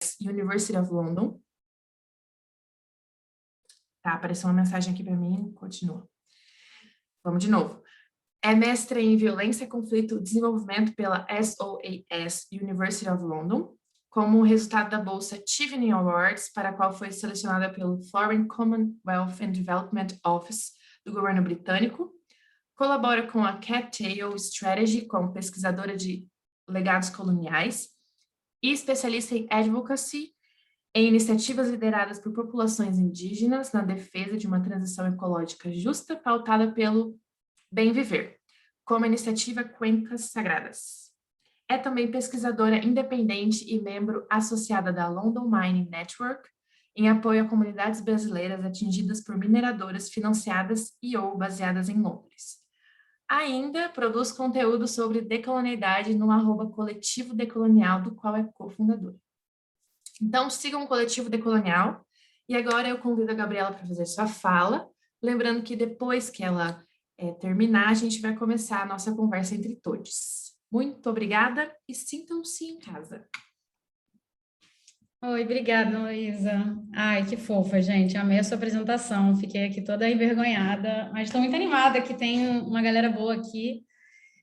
SOAS, University of London. Tá, apareceu uma mensagem aqui para mim, continua. Vamos de novo. É mestre em Violência, Conflito e Desenvolvimento pela SOAS, University of London, como resultado da bolsa Chevening Awards, para a qual foi selecionada pelo Foreign Commonwealth and Development Office do governo britânico. Colabora com a Cattail Strategy como pesquisadora de legados coloniais e especialista em advocacy em iniciativas lideradas por populações indígenas na defesa de uma transição ecológica justa pautada pelo bem viver, como a iniciativa Cuencas Sagradas. É também pesquisadora independente e membro associada da London Mining Network, em apoio a comunidades brasileiras atingidas por mineradoras financiadas e ou baseadas em Londres. Ainda produz conteúdo sobre decolonialidade no @coletivo decolonial, do qual é cofundadora. Então, sigam o Coletivo Decolonial. E agora eu convido a Gabriela para fazer sua fala, lembrando que depois que ela terminar, a gente vai começar a nossa conversa entre todos. Muito obrigada e sintam-se em casa. Oi, obrigada, Luísa. Ai, que fofa, gente. Amei a sua apresentação. Fiquei aqui toda envergonhada, mas estou muito animada que tem uma galera boa aqui.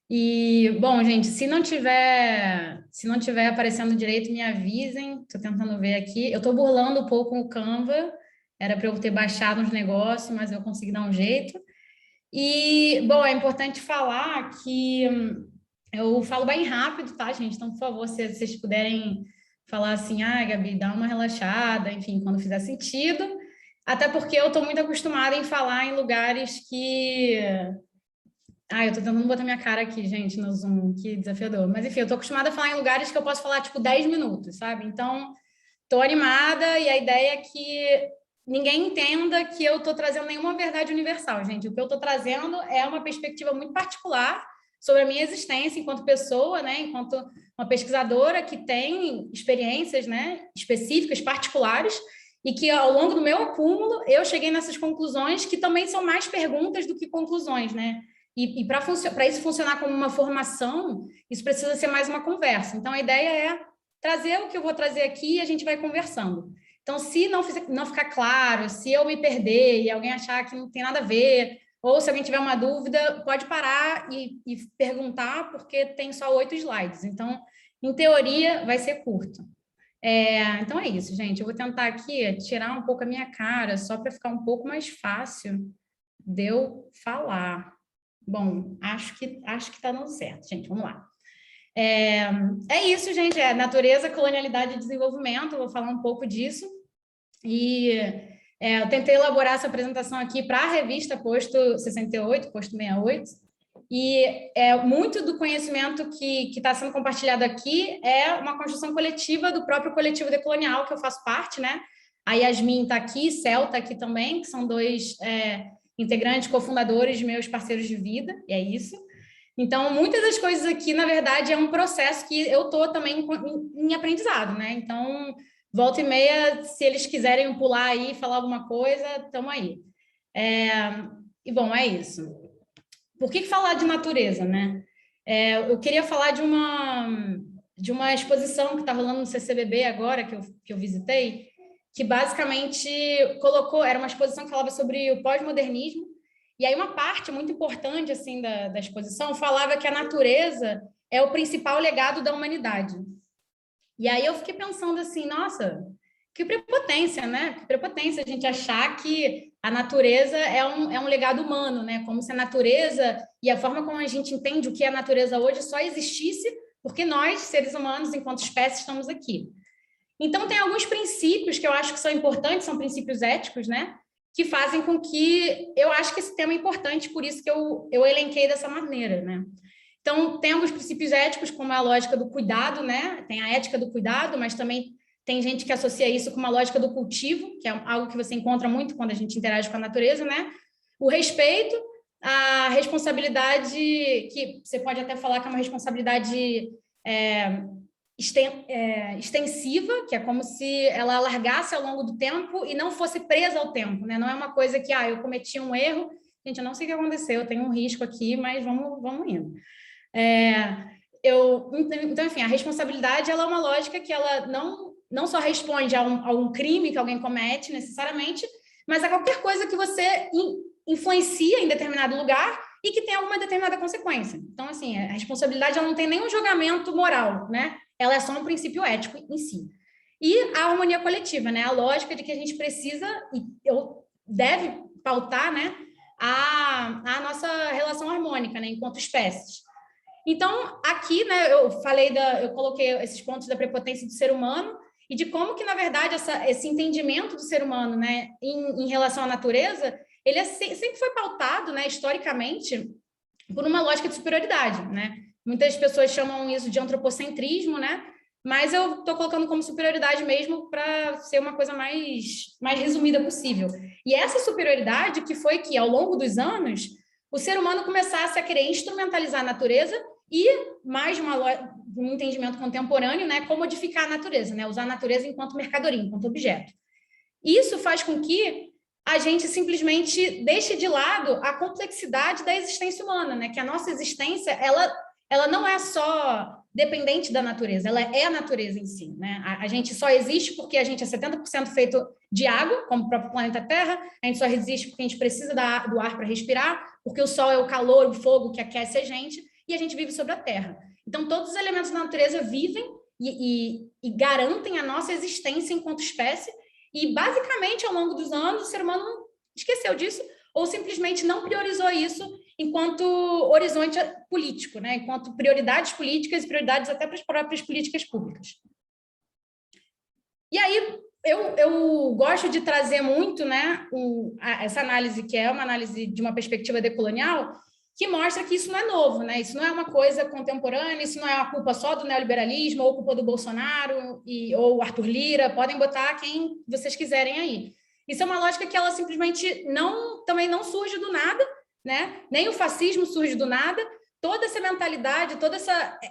E, bom, gente, se não tiver aparecendo direito, me avisem. Estou tentando ver aqui. Eu estou burlando um pouco o Canva. Era para eu ter baixado uns negócios, mas eu consegui dar um jeito. E, bom, é importante falar que eu falo bem rápido, tá, gente? Então, por favor, se vocês puderem falar assim, Gabi, dá uma relaxada, enfim, quando fizer sentido. Até porque eu estou muito acostumada em falar em lugares que... eu tô tentando botar minha cara aqui, gente, no Zoom, que desafiador. Mas, enfim, eu tô acostumada a falar em lugares que eu posso falar, tipo, 10 minutos, sabe? Então, tô animada e a ideia é que ninguém entenda que eu tô trazendo nenhuma verdade universal, gente. O que eu tô trazendo é uma perspectiva muito particular sobre a minha existência enquanto pessoa, né? Enquanto uma pesquisadora que tem experiências, né, específicas, particulares, e que, ao longo do meu acúmulo, eu cheguei nessas conclusões que também são mais perguntas do que conclusões, né? E para isso funcionar como uma formação, isso precisa ser mais uma conversa. Então, a ideia é trazer o que eu vou trazer aqui e a gente vai conversando. Então, se não ficar claro, se eu me perder e alguém achar que não tem nada a ver, ou se alguém tiver uma dúvida, pode parar e perguntar, porque tem só 8 slides. Então, em teoria, vai ser curto. Então, é isso, gente. Eu vou tentar aqui tirar um pouco a minha cara, só para ficar um pouco mais fácil de eu falar. Bom, acho que está dando certo, gente. Vamos lá. É isso, gente. Natureza, colonialidade e desenvolvimento. Vou falar um pouco disso. E eu tentei elaborar essa apresentação aqui para a revista Posto 68, Posto 68. E muito do conhecimento que está sendo compartilhado aqui é uma construção coletiva do próprio coletivo decolonial, que eu faço parte, né? A Yasmin está aqui, Cel está aqui também, que são dois integrantes, cofundadores, meus parceiros de vida, e é isso. Então, muitas das coisas aqui, na verdade, é um processo que eu estou também em aprendizado, né? Então, volta e meia, se eles quiserem pular aí e falar alguma coisa, estamos aí. E, bom, é isso. Por que falar de natureza, né? Eu queria falar de uma exposição que está rolando no CCBB agora, que eu visitei, que basicamente era uma exposição que falava sobre o pós-modernismo, e aí uma parte muito importante assim da exposição falava que a natureza é o principal legado da humanidade. E aí eu fiquei pensando assim, nossa, que prepotência, né? Que prepotência a gente achar que a natureza é um legado humano, né? Como se a natureza e a forma como a gente entende o que é a natureza hoje só existisse porque nós, seres humanos, enquanto espécie, estamos aqui. Então, tem alguns princípios que eu acho que são importantes, são princípios éticos, né? Que fazem com que eu acho que esse tema é importante, por isso que eu elenquei dessa maneira, né? Então, tem alguns princípios éticos, como a lógica do cuidado, né? Tem a ética do cuidado, mas também tem gente que associa isso com uma lógica do cultivo, que é algo que você encontra muito quando a gente interage com a natureza, né? O respeito, a responsabilidade, que você pode até falar que é uma responsabilidade extensiva, que é como se ela alargasse ao longo do tempo e não fosse presa ao tempo, né? Não é uma coisa que, eu cometi um erro, gente, eu não sei o que aconteceu, eu tenho um risco aqui, mas vamos indo. Então, enfim, a responsabilidade ela é uma lógica que ela não só responde a um crime que alguém comete, necessariamente, mas a qualquer coisa que você influencia em determinado lugar e que tem alguma determinada consequência. Então, assim, a responsabilidade ela não tem nenhum julgamento moral, né? Ela é só um princípio ético em si. E a harmonia coletiva, né? A lógica de que a gente precisa e deve pautar, né, a nossa relação harmônica, né, enquanto espécies. Então, aqui, né, eu coloquei esses pontos da prepotência do ser humano e de como que, na verdade, esse entendimento do ser humano, né, em relação à natureza, ele sempre foi pautado, né, historicamente, por uma lógica de superioridade, né? Muitas pessoas chamam isso de antropocentrismo, né? Mas eu estou colocando como superioridade mesmo para ser uma coisa mais resumida possível. E essa superioridade que foi que, ao longo dos anos, o ser humano começasse a querer instrumentalizar a natureza e, mais de um entendimento contemporâneo, né, comodificar a natureza, né, usar a natureza enquanto mercadoria, enquanto objeto. Isso faz com que a gente simplesmente deixe de lado a complexidade da existência humana, né, que a nossa existência, ela não é só dependente da natureza, ela é a natureza em si, né? A gente só existe porque a gente é 70% feito de água, como o próprio planeta Terra, a gente só existe porque a gente precisa do ar para respirar, porque o sol é o calor, o fogo que aquece a gente, e a gente vive sobre a Terra. Então, todos os elementos da natureza vivem e garantem a nossa existência enquanto espécie, e basicamente, ao longo dos anos, o ser humano esqueceu disso, ou simplesmente não priorizou isso enquanto horizonte político, né? Enquanto prioridades políticas e prioridades até para as próprias políticas públicas. E aí, eu gosto de trazer muito, né, essa análise, que é uma análise de uma perspectiva decolonial, que mostra que isso não é novo, né? Isso não é uma coisa contemporânea, isso não é uma culpa só do neoliberalismo, ou culpa do Bolsonaro, ou Arthur Lira, podem botar quem vocês quiserem aí. Isso é uma lógica que ela simplesmente também não surge do nada, né? Nem o fascismo surge do nada. Toda essa mentalidade, toda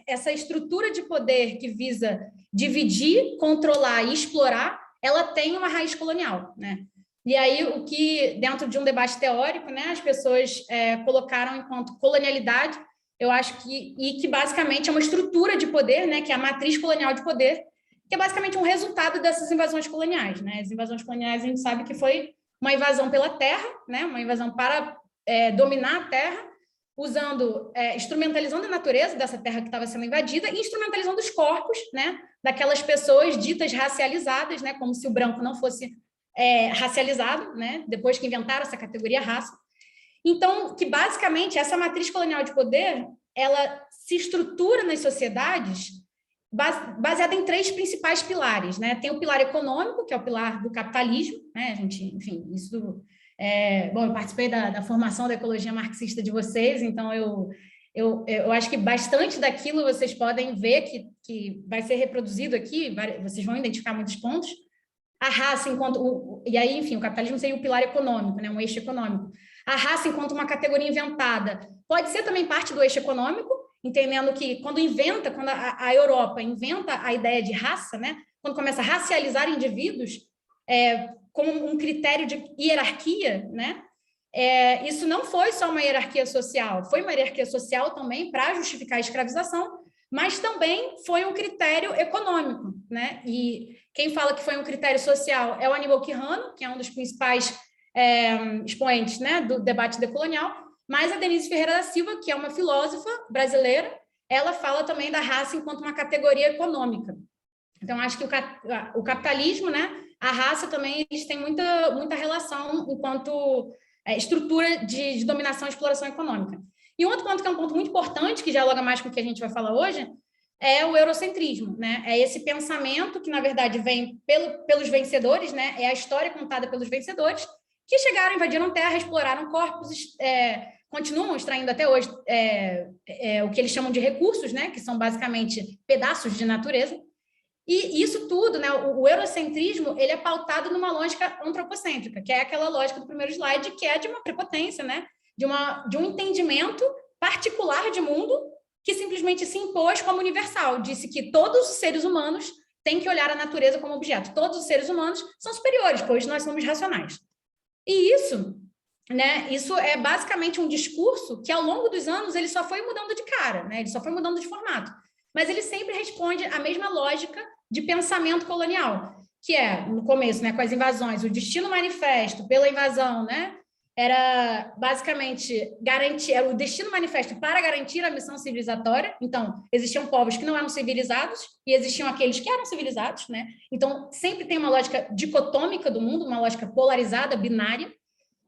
essa estrutura de poder que visa dividir, controlar e explorar, ela tem uma raiz colonial, né? E aí, o que, dentro de um debate teórico, né, as pessoas colocaram enquanto colonialidade, eu acho que basicamente é uma estrutura de poder, né, que é a matriz colonial de poder, que é basicamente um resultado dessas invasões coloniais, né? As invasões coloniais, a gente sabe que foi uma invasão pela terra, né, uma invasão para dominar a terra, instrumentalizando a natureza dessa terra que estava sendo invadida e instrumentalizando os corpos, né, daquelas pessoas ditas racializadas, né, como se o branco não fosse racializado, né, depois que inventaram essa categoria raça. Então, que basicamente essa matriz colonial de poder, ela se estrutura nas sociedades baseada em 3 principais pilares, né? Tem o pilar econômico, que é o pilar do capitalismo, né? A gente, enfim, isso... bom, eu participei da formação da ecologia marxista de vocês, então eu acho que bastante daquilo vocês podem ver que vai ser reproduzido aqui, vocês vão identificar muitos pontos. A raça enquanto... E aí, enfim, o capitalismo seria o pilar econômico, né? Um eixo econômico. A raça enquanto uma categoria inventada pode ser também parte do eixo econômico, entendendo que quando a Europa inventa a ideia de raça, né? Quando começa a racializar indivíduos como um critério de hierarquia, né? Isso não foi só uma hierarquia social, foi uma hierarquia social também para justificar a escravização, mas também foi um critério econômico, né? E quem fala que foi um critério social é o Aníbal Quijano, que é um dos principais expoentes, né, do debate decolonial, mas a Denise Ferreira da Silva, que é uma filósofa brasileira, ela fala também da raça enquanto uma categoria econômica. Então, acho que o capitalismo, né, a raça também, eles têm muita relação enquanto estrutura de dominação e exploração econômica. E um outro ponto que é um ponto muito importante, que dialoga mais com o que a gente vai falar hoje, é o eurocentrismo, né? É esse pensamento que, na verdade, vem pelos vencedores, né? É a história contada pelos vencedores, que chegaram, invadiram terra, exploraram corpos, continuam extraindo até hoje o que eles chamam de recursos, né? Que são basicamente pedaços de natureza. E isso tudo, né? O eurocentrismo, ele é pautado numa lógica antropocêntrica, que é aquela lógica do primeiro slide, que é de uma prepotência, né? De um entendimento particular de mundo que simplesmente se impôs como universal. Disse que todos os seres humanos têm que olhar a natureza como objeto. Todos os seres humanos são superiores, pois nós somos racionais. E isso, né? Isso é basicamente um discurso que, ao longo dos anos, ele só foi mudando de cara, né? Ele só foi mudando de formato. Mas ele sempre responde à mesma lógica de pensamento colonial, que é, no começo, né, com as invasões, o destino manifesto pela invasão, né, era basicamente garantir, era o destino manifesto para garantir a missão civilizatória. Então, existiam povos que não eram civilizados e existiam aqueles que eram civilizados, né? Então, sempre tem uma lógica dicotômica do mundo, uma lógica polarizada, binária,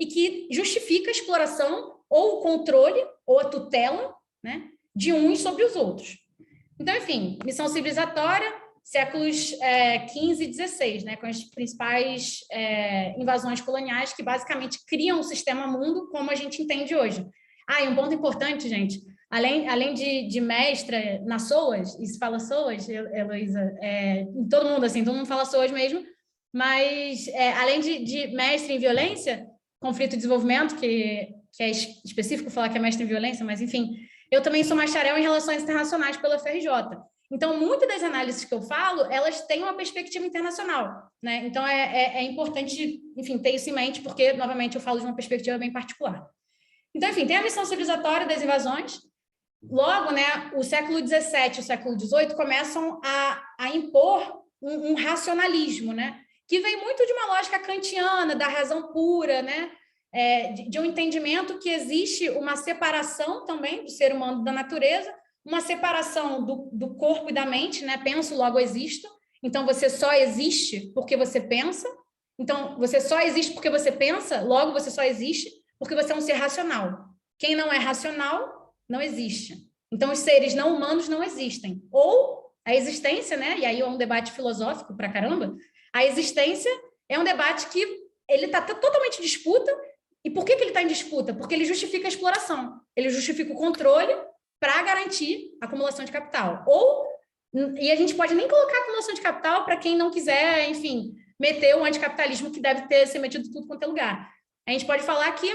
e que justifica a exploração ou o controle ou a tutela, né, de uns sobre os outros. Então, enfim, missão civilizatória, séculos 15 e 16, né, com as principais invasões coloniais que basicamente criam o sistema mundo como a gente entende hoje. E um ponto importante, gente, além de mestra na SOAS, e se fala SOAS, Heloísa, todo mundo fala SOAS mesmo, mas além de mestre em violência, conflito e desenvolvimento, que é específico falar que é mestre em violência, mas enfim, eu também sou bacharel em relações internacionais pela FRJ. Então, muitas das análises que eu falo, elas têm uma perspectiva internacional, né? Então, é importante, enfim, ter isso em mente, porque, novamente, eu falo de uma perspectiva bem particular. Então, enfim, tem a missão civilizatória das invasões. Logo, né, o século XVII e o século XVIII começam a impor um racionalismo, né? Que vem muito de uma lógica kantiana, da razão pura, né? De um entendimento que existe uma separação também do ser humano da natureza, uma separação do corpo e da mente, né? Penso, logo existo. Então, você só existe porque você pensa. Então, você só existe porque você pensa, logo você só existe porque você é um ser racional. Quem não é racional, não existe. Então, os seres não humanos não existem. Ou a existência, né? E aí é um debate filosófico pra caramba. A existência é um debate que ele está totalmente em disputa. E por que ele está em disputa? Porque ele justifica a exploração. Ele justifica o controle para garantir a acumulação de capital. E a gente pode nem colocar acumulação de capital para quem não quiser, enfim, meter o anticapitalismo que deve ser metido em tudo quanto é lugar. A gente pode falar que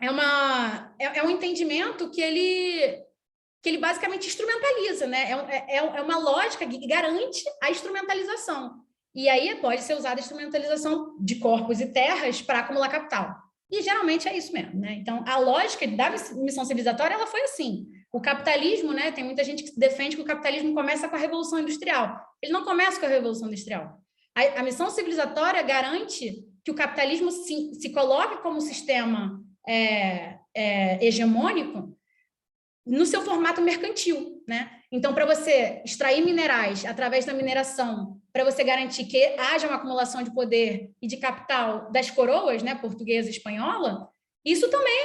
é um entendimento que ele basicamente instrumentaliza, né? É uma lógica que garante a instrumentalização. E aí pode ser usada a instrumentalização de corpos e terras para acumular capital. E geralmente é isso mesmo, né? Então, a lógica da missão civilizatória, ela foi assim. O capitalismo, né? Tem muita gente que defende que o capitalismo começa com a Revolução Industrial. Ele não começa com a Revolução Industrial. A missão civilizatória garante que o capitalismo se coloque como sistema hegemônico no seu formato mercantil, né? Então, para você extrair minerais através da mineração, para você garantir que haja uma acumulação de poder e de capital das coroas, né, portuguesa e espanhola, isso também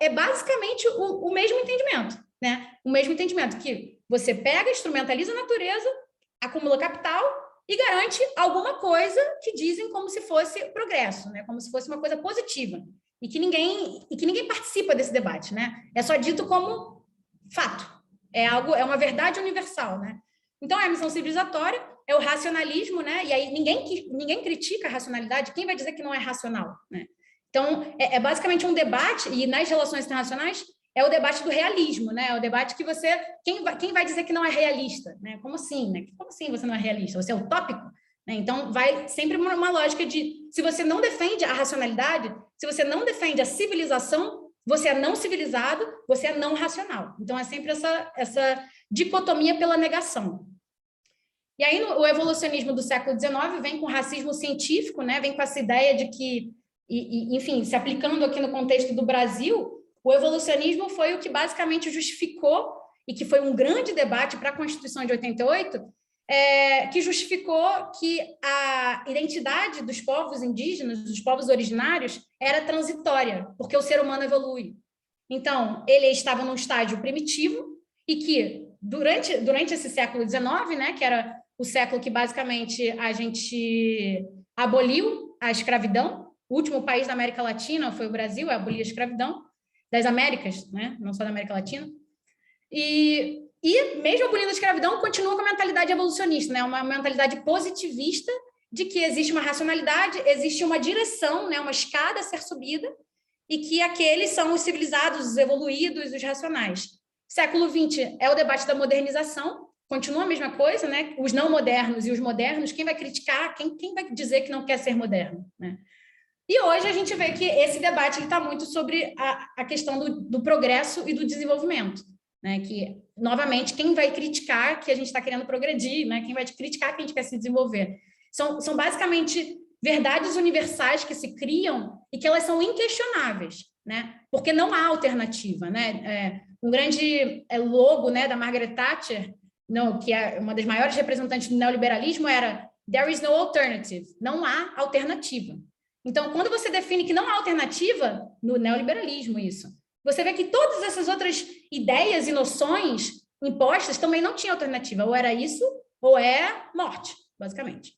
é basicamente o mesmo entendimento, né? O mesmo entendimento que você pega, instrumentaliza a natureza, acumula capital e garante alguma coisa que dizem como se fosse progresso, né? Como se fosse uma coisa positiva. E que ninguém participa desse debate, né? É só dito como fato. É uma verdade universal, né? Então, a missão civilizatória é o racionalismo, né? E aí ninguém critica a racionalidade. Quem vai dizer que não é racional, né? Então, é basicamente um debate, e nas relações internacionais é o debate do realismo, né? É o debate que quem vai dizer que não é realista, né? Como assim, né? Como assim você não é realista? Você é utópico? Né? Então, vai sempre uma lógica de, se você não defende a racionalidade, se você não defende a civilização, você é não civilizado, você é não racional. Então, é sempre essa dicotomia pela negação. E aí, o evolucionismo do século XIX vem com o racismo científico, né? Vem com essa ideia de que, enfim, se aplicando aqui no contexto do Brasil, o evolucionismo foi o que basicamente justificou, e que foi um grande debate para a Constituição de 88, que justificou que a identidade dos povos indígenas, dos povos originários, era transitória, porque o ser humano evolui. Então, ele estava num estágio primitivo e que, durante esse século XIX, né, que era o século que, basicamente, a gente aboliu a escravidão, o último país da América Latina foi o Brasil, abolir a escravidão, das Américas, né, não só da América Latina, e mesmo abolindo a escravidão, continua com a mentalidade evolucionista, né? Uma mentalidade positivista de que existe uma racionalidade, existe uma direção, né? Uma escada a ser subida, e que aqueles são os civilizados, os evoluídos, os racionais. Século XX é o debate da modernização, continua a mesma coisa, né? Os não modernos e os modernos, quem vai criticar, quem vai dizer que não quer ser moderno, né? E hoje a gente vê que esse debate está muito sobre a questão do progresso e do desenvolvimento, né? Que novamente, quem vai criticar que a gente está querendo progredir, né? Quem vai criticar que a gente quer se desenvolver? São basicamente verdades universais que se criam e que elas são inquestionáveis, né? Porque não há alternativa, né? Um grande logo, né, da Margaret Thatcher, que é uma das maiores representantes do neoliberalismo, era "There is no alternative", não há alternativa. Então, quando você define que não há alternativa, no neoliberalismo isso, você vê que todas essas outras ideias e noções impostas também não tinham alternativa, ou era isso, ou é morte, basicamente.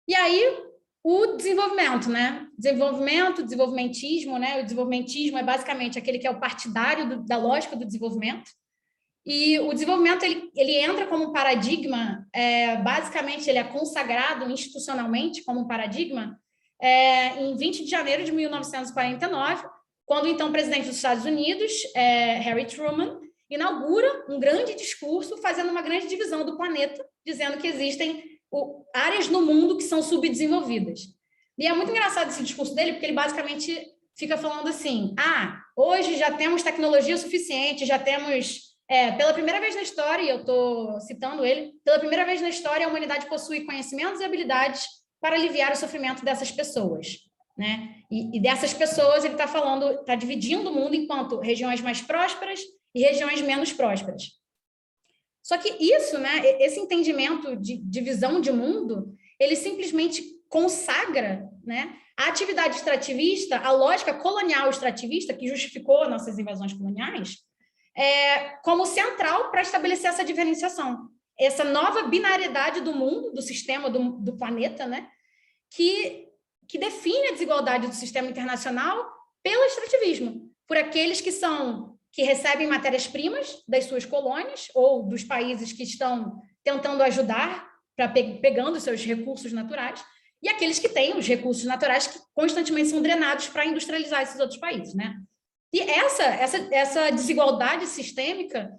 E aí, o desenvolvimento, né? Desenvolvimentismo, né? O desenvolvimentismo é basicamente aquele que é o partidário da lógica do desenvolvimento. E o desenvolvimento, ele entra como um paradigma, basicamente ele é consagrado institucionalmente como um paradigma em 20 de janeiro de 1949, quando o então presidente dos Estados Unidos, Harry Truman, inaugura um grande discurso fazendo uma grande divisão do planeta, dizendo que existem áreas no mundo que são subdesenvolvidas. E é muito engraçado esse discurso dele, porque ele basicamente fica falando assim, hoje já temos tecnologia suficiente, já temos... pela primeira vez na história, e eu estou citando ele, pela primeira vez na história, a humanidade possui conhecimentos e habilidades para aliviar o sofrimento dessas pessoas, né? E dessas pessoas ele está falando, está dividindo o mundo enquanto regiões mais prósperas e regiões menos prósperas. Só que isso, né, esse entendimento de visão de mundo, ele simplesmente consagra, né, a atividade extrativista, a lógica colonial extrativista, que justificou nossas invasões coloniais, como central para estabelecer essa diferenciação. Essa nova binariedade do mundo, do sistema, do planeta, né, que define a desigualdade do sistema internacional pelo extrativismo, por aqueles que recebem matérias-primas das suas colônias ou dos países que estão tentando ajudar, pegando seus recursos naturais, e aqueles que têm os recursos naturais que constantemente são drenados para industrializar esses outros países, né? E essa desigualdade sistêmica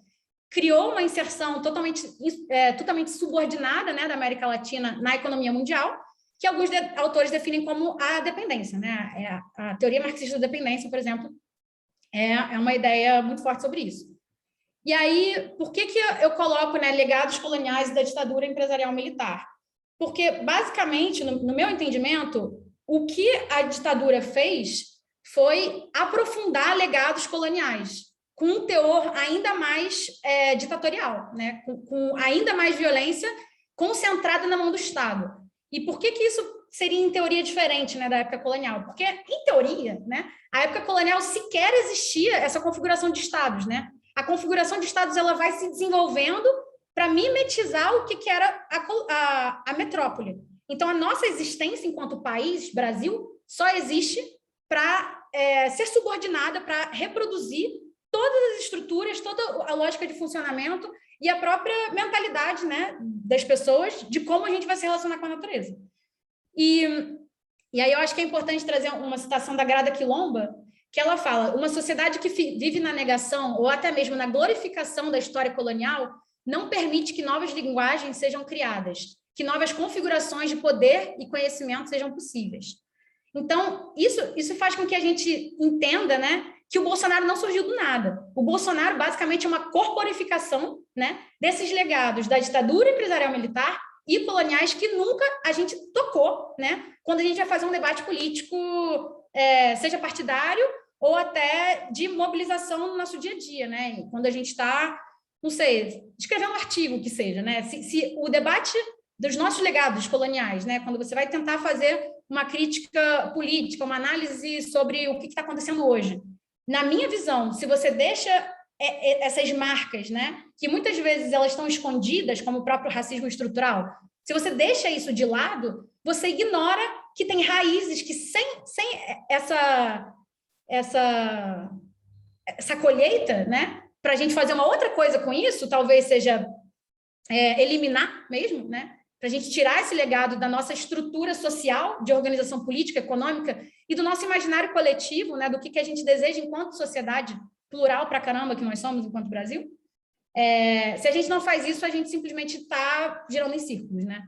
criou uma inserção totalmente subordinada, né, da América Latina na economia mundial, que alguns autores definem como a dependência, né? A teoria marxista da dependência, por exemplo, é uma ideia muito forte sobre isso. E aí, por que eu coloco, né, legados coloniais da ditadura empresarial militar? Porque, basicamente, no meu entendimento, o que a ditadura fez foi aprofundar legados coloniais, com um teor ainda mais ditatorial, né? Com ainda mais violência concentrada na mão do Estado. E por que isso seria, em teoria, diferente, né, da época colonial? Porque, em teoria, né, a época colonial sequer existia essa configuração de Estados, né? A configuração de Estados ela vai se desenvolvendo para mimetizar o que era a metrópole. Então, a nossa existência enquanto país, Brasil, só existe para ser subordinada, para reproduzir todas as estruturas, toda a lógica de funcionamento e a própria mentalidade, né, das pessoas de como a gente vai se relacionar com a natureza. E aí eu acho que é importante trazer uma citação da Grada Quilomba, que ela fala: uma sociedade que vive na negação ou até mesmo na glorificação da história colonial não permite que novas linguagens sejam criadas, que novas configurações de poder e conhecimento sejam possíveis. Então, isso faz com que a gente entenda, né, que o Bolsonaro não surgiu do nada. O Bolsonaro, basicamente, é uma corporificação, né, desses legados da ditadura empresarial militar e coloniais que nunca a gente tocou, né, quando a gente vai fazer um debate político, seja partidário ou até de mobilização no nosso dia a dia, né, quando a gente está, não sei, escrever um artigo que seja, né, se o debate dos nossos legados coloniais, né, quando você vai tentar fazer uma crítica política, uma análise sobre o que está acontecendo hoje. Na minha visão, se você deixa essas marcas, né, que muitas vezes elas estão escondidas, como o próprio racismo estrutural, se você deixa isso de lado, você ignora que tem raízes que sem essa colheita, né, para a gente fazer uma outra coisa com isso, talvez seja eliminar mesmo, né, para a gente tirar esse legado da nossa estrutura social, de organização política, econômica, e do nosso imaginário coletivo, né, do que a gente deseja enquanto sociedade plural pra caramba que nós somos enquanto Brasil. Se a gente não faz isso, a gente simplesmente está girando em círculos, né?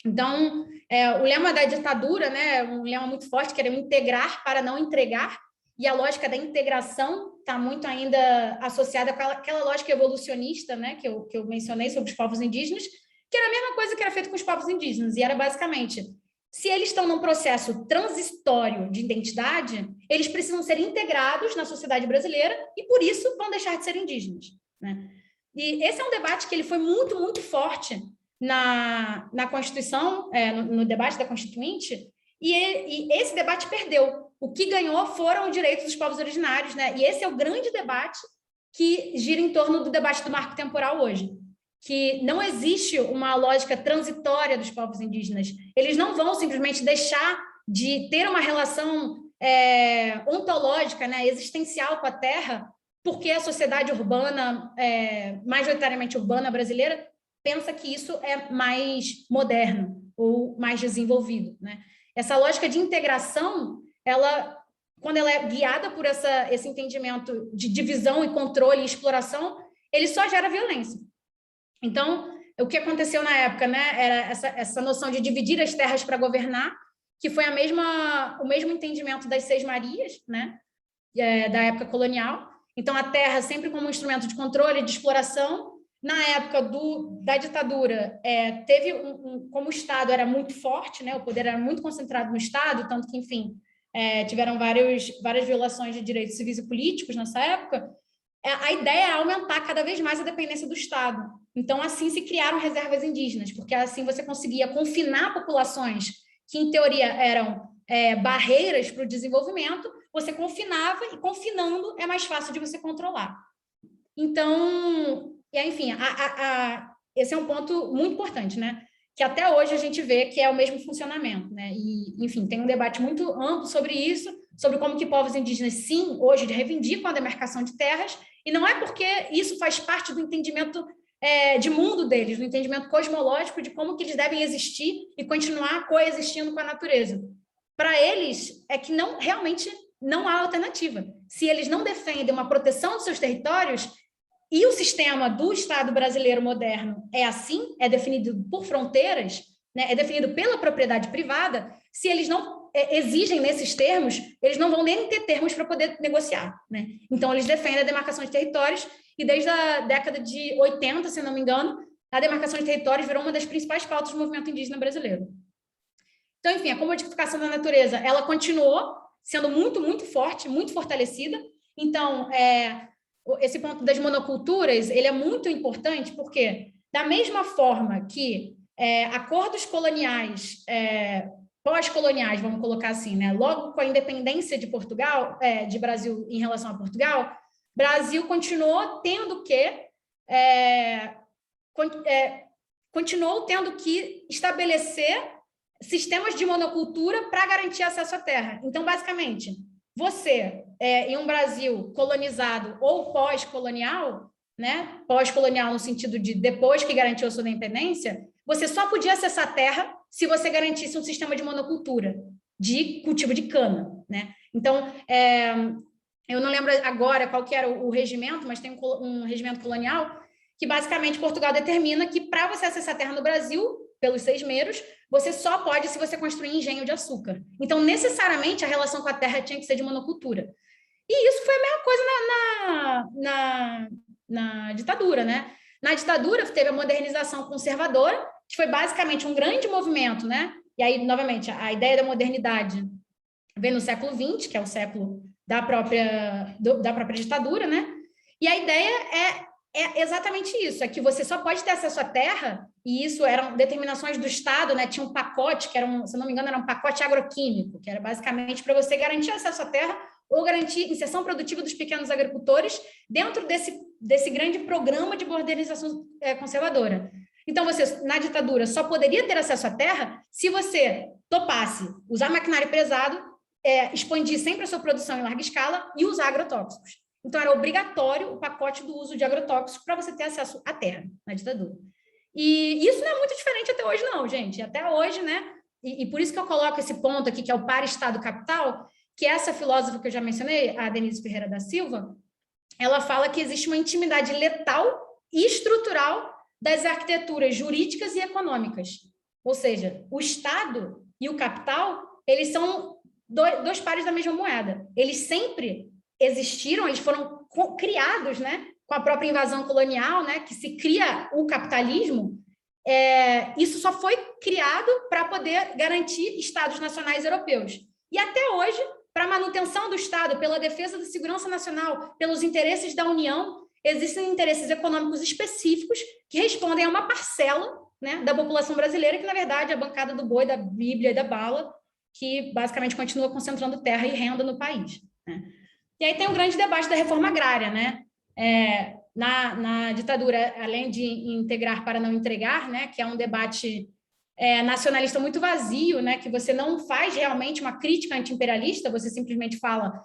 Então, o lema da ditadura, né, um lema muito forte, que era integrar para não entregar, e a lógica da integração está muito ainda associada com aquela lógica evolucionista, né, que eu mencionei sobre os povos indígenas, que era a mesma coisa que era feito com os povos indígenas, e era basicamente, se eles estão num processo transitório de identidade, eles precisam ser integrados na sociedade brasileira e, por isso, vão deixar de ser indígenas, né? E esse é um debate que ele foi muito, muito forte na Constituição, no debate da Constituinte, e esse debate perdeu. O que ganhou foram os direitos dos povos originários, né? E esse é o grande debate que gira em torno do debate do marco temporal hoje, que não existe uma lógica transitória dos povos indígenas. Eles não vão simplesmente deixar de ter uma relação ontológica, né, existencial com a terra, porque a sociedade urbana, majoritariamente urbana brasileira, pensa que isso é mais moderno ou mais desenvolvido, né? Essa lógica de integração, quando ela é guiada por esse entendimento de divisão e controle e exploração, ele só gera violência. Então, o que aconteceu na época, né, era essa noção de dividir as terras para governar, que foi o mesmo entendimento das Seis Marias, né, da época colonial. Então, a terra sempre como um instrumento de controle, de exploração. Na época da ditadura, teve como o Estado era muito forte, né, o poder era muito concentrado no Estado, tanto que, enfim, tiveram várias violações de direitos civis e políticos nessa época. A ideia é aumentar cada vez mais a dependência do Estado. Então, assim se criaram reservas indígenas, porque assim você conseguia confinar populações que, em teoria, eram barreiras para o desenvolvimento, você confinava, e confinando é mais fácil de você controlar. Então, enfim, esse é um ponto muito importante, né? Que até hoje a gente vê que é o mesmo funcionamento, né? E, enfim, tem um debate muito amplo sobre isso, sobre como que povos indígenas, sim, hoje reivindicam a demarcação de terras, e não é porque isso faz parte do entendimento de mundo deles, do entendimento cosmológico de como que eles devem existir e continuar coexistindo com a natureza. Para eles, é que realmente não há alternativa. Se eles não defendem uma proteção dos seus territórios, e o sistema do Estado brasileiro moderno é assim, é definido por fronteiras, né, é definido pela propriedade privada, se eles não exigem nesses termos, eles não vão nem ter termos para poder negociar, né? Então, eles defendem a demarcação de territórios, e desde a década de 80, se não me engano, a demarcação de territórios virou uma das principais pautas do movimento indígena brasileiro. Então, enfim, a comodificação da natureza, ela continuou sendo muito, muito forte, muito fortalecida. Então, esse ponto das monoculturas, ele é muito importante, porque da mesma forma que acordos coloniais, pós-coloniais, vamos colocar assim, né? Logo com a independência de Portugal, de Brasil em relação a Portugal, Brasil continuou tendo que estabelecer sistemas de monocultura para garantir acesso à terra. Então, basicamente, você, em um Brasil colonizado ou pós-colonial, né? Pós-colonial no sentido de depois que garantiu a sua independência, você só podia acessar a terra se você garantisse um sistema de monocultura, de cultivo de cana, né? Então, eu não lembro agora qual que era o regimento, mas tem um regimento colonial que basicamente Portugal determina que para você acessar a terra no Brasil, pelos seismeiros, você só pode se você construir engenho de açúcar. Então, necessariamente, a relação com a terra tinha que ser de monocultura. E isso foi a mesma coisa na ditadura, né? Na ditadura, teve a modernização conservadora, que foi basicamente um grande movimento, né? E aí, novamente, a ideia da modernidade vem no século XX, que é o século da própria ditadura, né? E a ideia é exatamente isso, é que você só pode ter acesso à terra, e isso eram determinações do Estado, né? Tinha um pacote, que era se não me engano, era um pacote agroquímico, que era basicamente para você garantir acesso à terra ou garantir inserção produtiva dos pequenos agricultores dentro desse grande programa de modernização conservadora. Então, você, na ditadura, só poderia ter acesso à terra se você topasse usar maquinário pesado, expandir sempre a sua produção em larga escala e usar agrotóxicos. Então, era obrigatório o pacote do uso de agrotóxicos para você ter acesso à terra, na ditadura. E isso não é muito diferente até hoje, não, gente. Até hoje, né? E por isso que eu coloco esse ponto aqui, que é o para-estado-capital, que essa filósofa que eu já mencionei, a Denise Ferreira da Silva, ela fala que existe uma intimidade letal e estrutural das arquiteturas jurídicas e econômicas. Ou seja, o Estado e o capital, eles são dois pares da mesma moeda. Eles sempre existiram, eles foram criados, né, com a própria invasão colonial, né, que se cria o capitalismo. Isso só foi criado para poder garantir estados nacionais europeus. E até hoje, para a manutenção do Estado, pela defesa da segurança nacional, pelos interesses da União, existem interesses econômicos específicos que respondem a uma parcela, né, da população brasileira, que, na verdade, é a bancada do boi, da Bíblia e da bala, que basicamente continua concentrando terra e renda no país, né? E aí tem um grande debate da reforma agrária, né? Na ditadura, além de integrar para não entregar, né, que é um debate nacionalista muito vazio, né, que você não faz realmente uma crítica anti-imperialista, você simplesmente fala,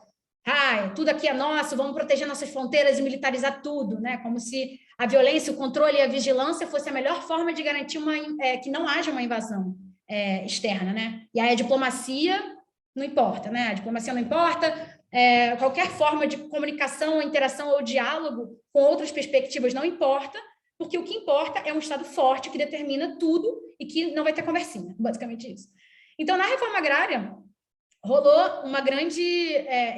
tudo aqui é nosso, vamos proteger nossas fronteiras e militarizar tudo, né, como se a violência, o controle e a vigilância fosse a melhor forma de garantir que não haja uma invasão externa, né? E aí a diplomacia não importa, né? A diplomacia não importa, qualquer forma de comunicação, interação ou diálogo com outras perspectivas não importa, porque o que importa é um Estado forte que determina tudo e que não vai ter conversinha, basicamente isso. Então, na reforma agrária, rolou uma grande...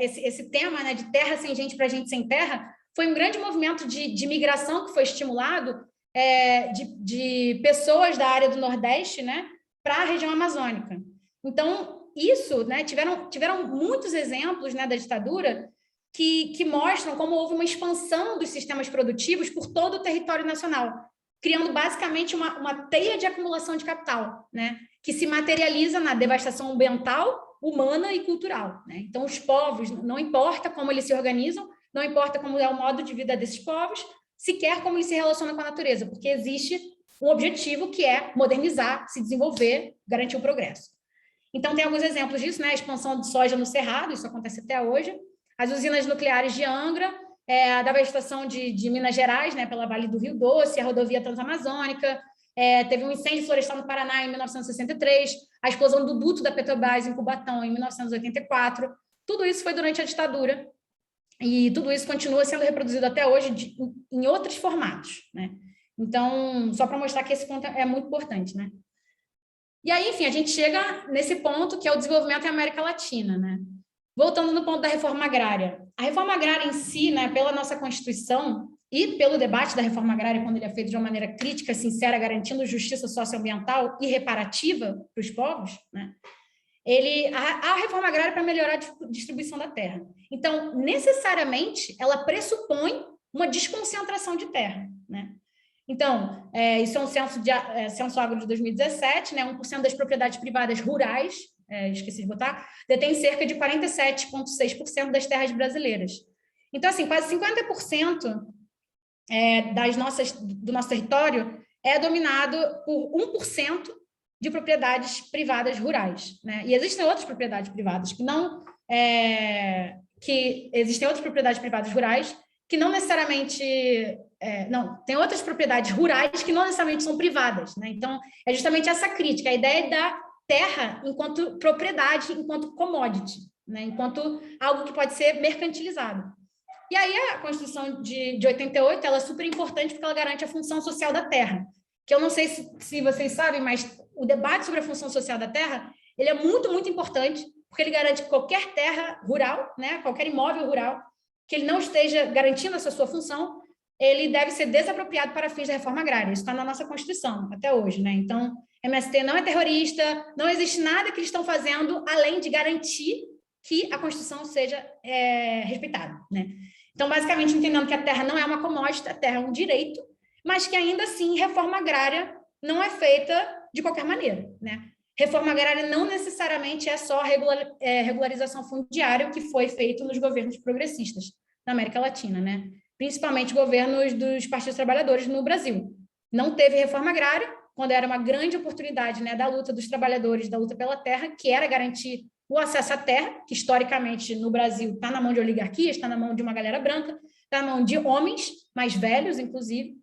esse tema, né, de terra sem gente para gente sem terra, foi um grande movimento de migração que foi estimulado de pessoas da área do Nordeste, né, para a região amazônica. Então, isso, né, tiveram muitos exemplos, né, da ditadura que mostram como houve uma expansão dos sistemas produtivos por todo o território nacional, criando basicamente uma teia de acumulação de capital, né, que se materializa na devastação ambiental, humana e cultural, né? Então, os povos, não importa como eles se organizam, não importa como é o modo de vida desses povos, sequer como eles se relacionam com a natureza, porque existe um objetivo que é modernizar, se desenvolver, garantir o progresso. Então, tem alguns exemplos disso, né? A expansão de soja no Cerrado, isso acontece até hoje, as usinas nucleares de Angra, a devastação de Minas Gerais, né, pela Vale do Rio Doce, a rodovia transamazônica, teve um incêndio florestal no Paraná em 1963, a explosão do duto da Petrobras em Cubatão em 1984, tudo isso foi durante a ditadura, e tudo isso continua sendo reproduzido até hoje em outros formatos, né? Então, só para mostrar que esse ponto é muito importante, né? E aí, enfim, a gente chega nesse ponto que é o desenvolvimento em América Latina, né? Voltando no ponto da reforma agrária. A reforma agrária em si, né, pela nossa Constituição e pelo debate da reforma agrária, quando ele é feito de uma maneira crítica, sincera, garantindo justiça socioambiental e reparativa para os povos, né? A reforma agrária para melhorar a distribuição da terra. Então, necessariamente, ela pressupõe uma desconcentração de terra, né? Então, isso é um censo agro de 2017, né? 1% das propriedades privadas rurais, esqueci de botar, detém cerca de 47,6% das terras brasileiras. Então, assim, quase 50% do nosso território é dominado por 1% de propriedades privadas rurais, né? E existem outras propriedades privadas existem outras propriedades privadas rurais que não necessariamente... tem outras propriedades rurais que não necessariamente são privadas, né? Então, é justamente essa crítica, a ideia da terra enquanto propriedade, enquanto commodity, né? Enquanto algo que pode ser mercantilizado. E aí a Constituição de 88, ela é super importante porque ela garante a função social da terra, que eu não sei se vocês sabem, mas o debate sobre a função social da terra, ele é muito, muito importante, porque ele garante que qualquer terra rural, né, qualquer imóvel rural, que ele não esteja garantindo essa sua função, ele deve ser desapropriado para fins da reforma agrária. Isso está na nossa Constituição, até hoje, né? Então, MST não é terrorista, não existe nada que eles estão fazendo além de garantir que a Constituição seja respeitada, né? Então, basicamente, entendendo que a terra não é uma commodity, a terra é um direito, mas que ainda assim reforma agrária não é feita de qualquer maneira, né? Reforma agrária não necessariamente é só regularização fundiária, o que foi feito nos governos progressistas da América Latina, né? Principalmente governos dos partidos trabalhadores no Brasil. Não teve reforma agrária, quando era uma grande oportunidade, né, da luta dos trabalhadores, da luta pela terra, que era garantir o acesso à terra, que historicamente no Brasil está na mão de oligarquias, está na mão de uma galera branca, está na mão de homens mais velhos, inclusive,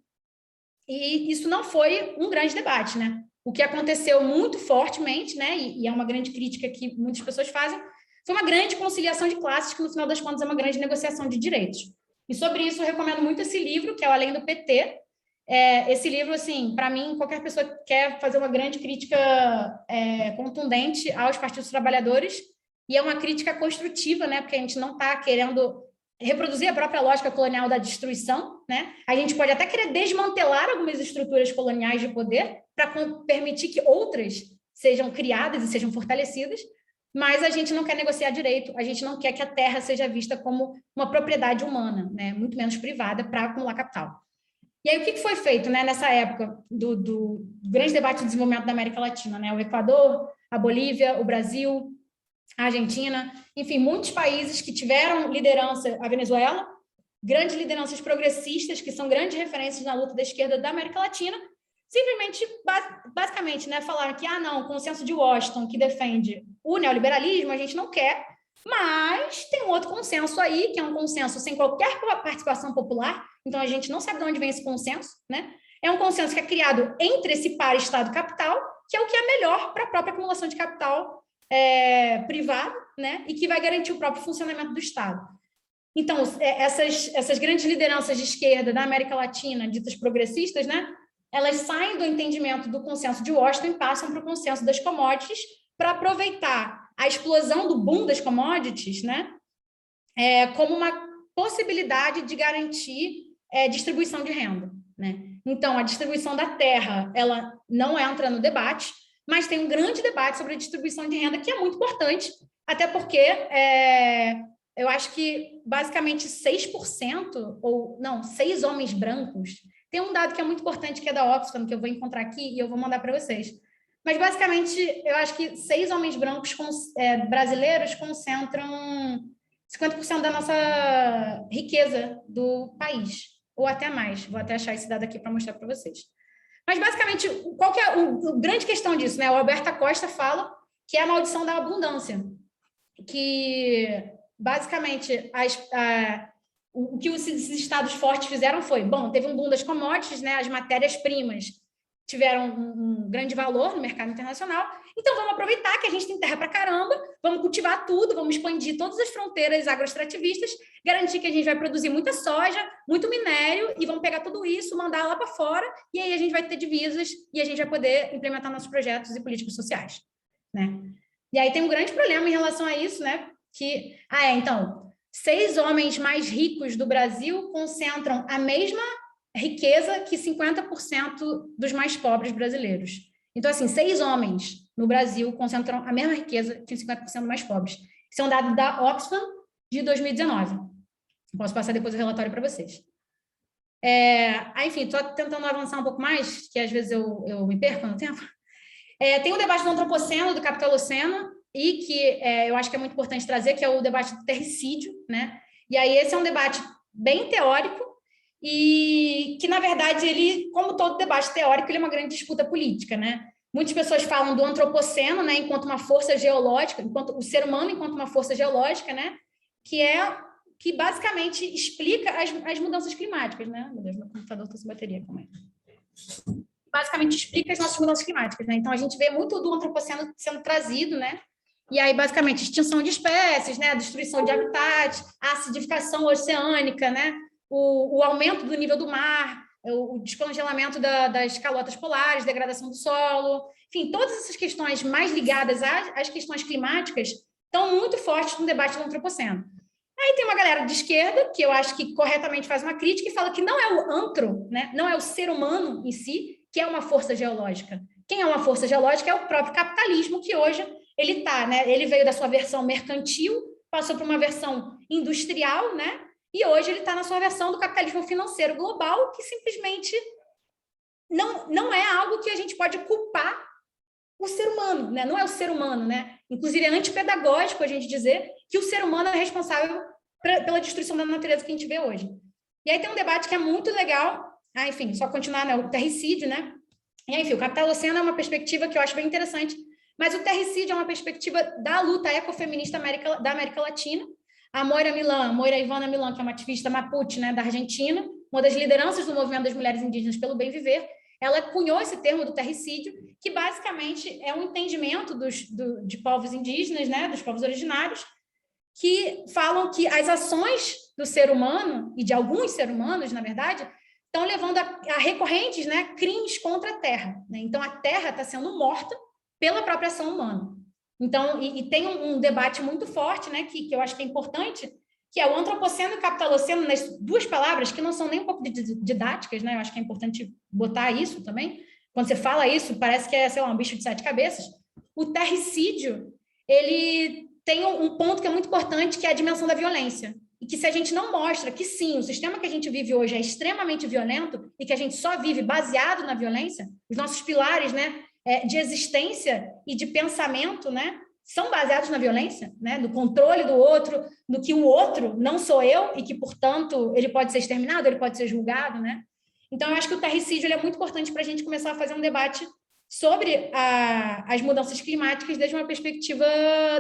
e isso não foi um grande debate, né? O que aconteceu muito fortemente, né, e é uma grande crítica que muitas pessoas fazem, foi uma grande conciliação de classes, que no final das contas é uma grande negociação de direitos. E sobre isso eu recomendo muito esse livro, que é o Além do PT. Esse livro, assim, para mim, qualquer pessoa que quer fazer uma grande crítica contundente aos partidos trabalhadores, e é uma crítica construtiva, né? Porque a gente não está querendo reproduzir a própria lógica colonial da destruição, né? A gente pode até querer desmantelar algumas estruturas coloniais de poder para permitir que outras sejam criadas e sejam fortalecidas, mas a gente não quer negociar direito, a gente não quer que a terra seja vista como uma propriedade humana, né? Muito menos privada para acumular capital. E aí, o que foi feito, né, nessa época do grande debate de desenvolvimento da América Latina, né? O Equador, a Bolívia, o Brasil, a Argentina, enfim, muitos países que tiveram liderança, a Venezuela, grandes lideranças progressistas, que são grandes referências na luta da esquerda da América Latina, simplesmente, basicamente, né, falaram que, não, o consenso de Washington, que defende o neoliberalismo, a gente não quer, mas tem um outro consenso aí, que é um consenso sem qualquer participação popular, então a gente não sabe de onde vem esse consenso, né? É um consenso que é criado entre esse par Estado-capital, que é o que é melhor para a própria acumulação de capital privado, né? E que vai garantir o próprio funcionamento do Estado. Então, essas grandes lideranças de esquerda da América Latina, ditas progressistas, né? Elas saem do entendimento do consenso de Washington e passam para o consenso das commodities para aproveitar a explosão do boom das commodities, né? Como uma possibilidade de garantir distribuição de renda, né? Então, a distribuição da terra, ela não entra no debate, mas tem um grande debate sobre a distribuição de renda, que é muito importante, até porque eu acho que basicamente 6%, ou não, 6 homens brancos, tem um dado que é muito importante, que é da Oxfam, que eu vou encontrar aqui e eu vou mandar para vocês. Mas, basicamente, eu acho que 6 homens brancos brasileiros concentram 50% da nossa riqueza do país, ou até mais. Vou até achar esse dado aqui para mostrar para vocês. Mas, basicamente, qual que é a grande questão disso, né? O Alberto Acosta fala que é a maldição da abundância, que, basicamente, o que os estados fortes fizeram foi, teve um boom das commodities, né? As matérias-primas tiveram um grande valor no mercado internacional, então vamos aproveitar que a gente tem terra para caramba, vamos cultivar tudo, vamos expandir todas as fronteiras agroextrativistas, garantir que a gente vai produzir muita soja, muito minério, e vamos pegar tudo isso, mandar lá para fora, e aí a gente vai ter divisas e a gente vai poder implementar nossos projetos e políticas sociais, né? E aí tem um grande problema em relação a isso, né? Que, então, 6 homens mais ricos do Brasil concentram a mesma riqueza que 50% dos mais pobres brasileiros. Então, assim, 6 homens no Brasil concentram a mesma riqueza que 50% dos mais pobres. Isso é um dado da Oxfam de 2019. Posso passar depois o relatório para vocês. Enfim, estou tentando avançar um pouco mais, que às vezes eu me perco no tempo. Tem o debate do antropoceno, do capitaloceno, e que eu acho que é muito importante trazer, que é o debate do terricídio, né? E aí esse é um debate bem teórico, e que, na verdade, ele, como todo debate teórico, ele é uma grande disputa política, né? Muitas pessoas falam do antropoceno, né, enquanto uma força geológica, enquanto o ser humano enquanto uma força geológica, né, que basicamente explica as mudanças climáticas, né? Meu Deus, meu computador está sem bateria, calma aí. Basicamente explica as nossas mudanças climáticas, né? Então a gente vê muito do antropoceno sendo trazido, né? E aí, basicamente, extinção de espécies, né? Destruição de habitats, a acidificação oceânica, né? O aumento do nível do mar, o descongelamento das calotas polares, degradação do solo, enfim, todas essas questões mais ligadas às questões climáticas estão muito fortes no debate do antropoceno. Aí tem uma galera de esquerda, que eu acho que corretamente faz uma crítica, e fala que não é o antro, né? Não é o ser humano em si, que é uma força geológica. Quem é uma força geológica é o próprio capitalismo, que hoje ele está, né? Ele veio da sua versão mercantil, passou para uma versão industrial, né? E hoje ele está na sua versão do capitalismo financeiro global, que simplesmente não é algo que a gente pode culpar o ser humano, né? Não é o ser humano, né? Inclusive é antipedagógico a gente dizer que o ser humano é responsável pela destruição da natureza que a gente vê hoje. E aí tem um debate que é muito legal, enfim, só continuar, né? O terricídio, né? E aí, enfim, o capitaloceno é uma perspectiva que eu acho bem interessante, mas o terricídio é uma perspectiva da luta ecofeminista da América Latina. A Moira Ivana Milan, que é uma ativista mapuche, né, da Argentina, uma das lideranças do movimento das mulheres indígenas pelo bem viver, ela cunhou esse termo do terricídio, que basicamente é um entendimento de povos indígenas, né, dos povos originários, que falam que as ações do ser humano, e de alguns seres humanos, na verdade, estão levando a recorrentes, né, crimes contra a terra, né? Então, a terra está sendo morta pela própria ação humana. Então, e tem um debate muito forte, né, que eu acho que é importante, que é o antropoceno e o capitaloceno, nas duas palavras que não são nem um pouco didáticas, né? Eu acho que é importante botar isso também. Quando você fala isso, parece que é, sei lá, um bicho de 7 cabeças. O terricídio, ele tem um ponto que é muito importante, que é a dimensão da violência. E que se a gente não mostra que sim, o sistema que a gente vive hoje é extremamente violento e que a gente só vive baseado na violência, os nossos pilares, né, de existência e de pensamento, né, são baseados na violência, né, no controle do outro, no que o outro não sou eu e que, portanto, ele pode ser exterminado, ele pode ser julgado, né? Então, eu acho que o terricídio ele é muito importante para a gente começar a fazer um debate sobre as mudanças climáticas desde uma perspectiva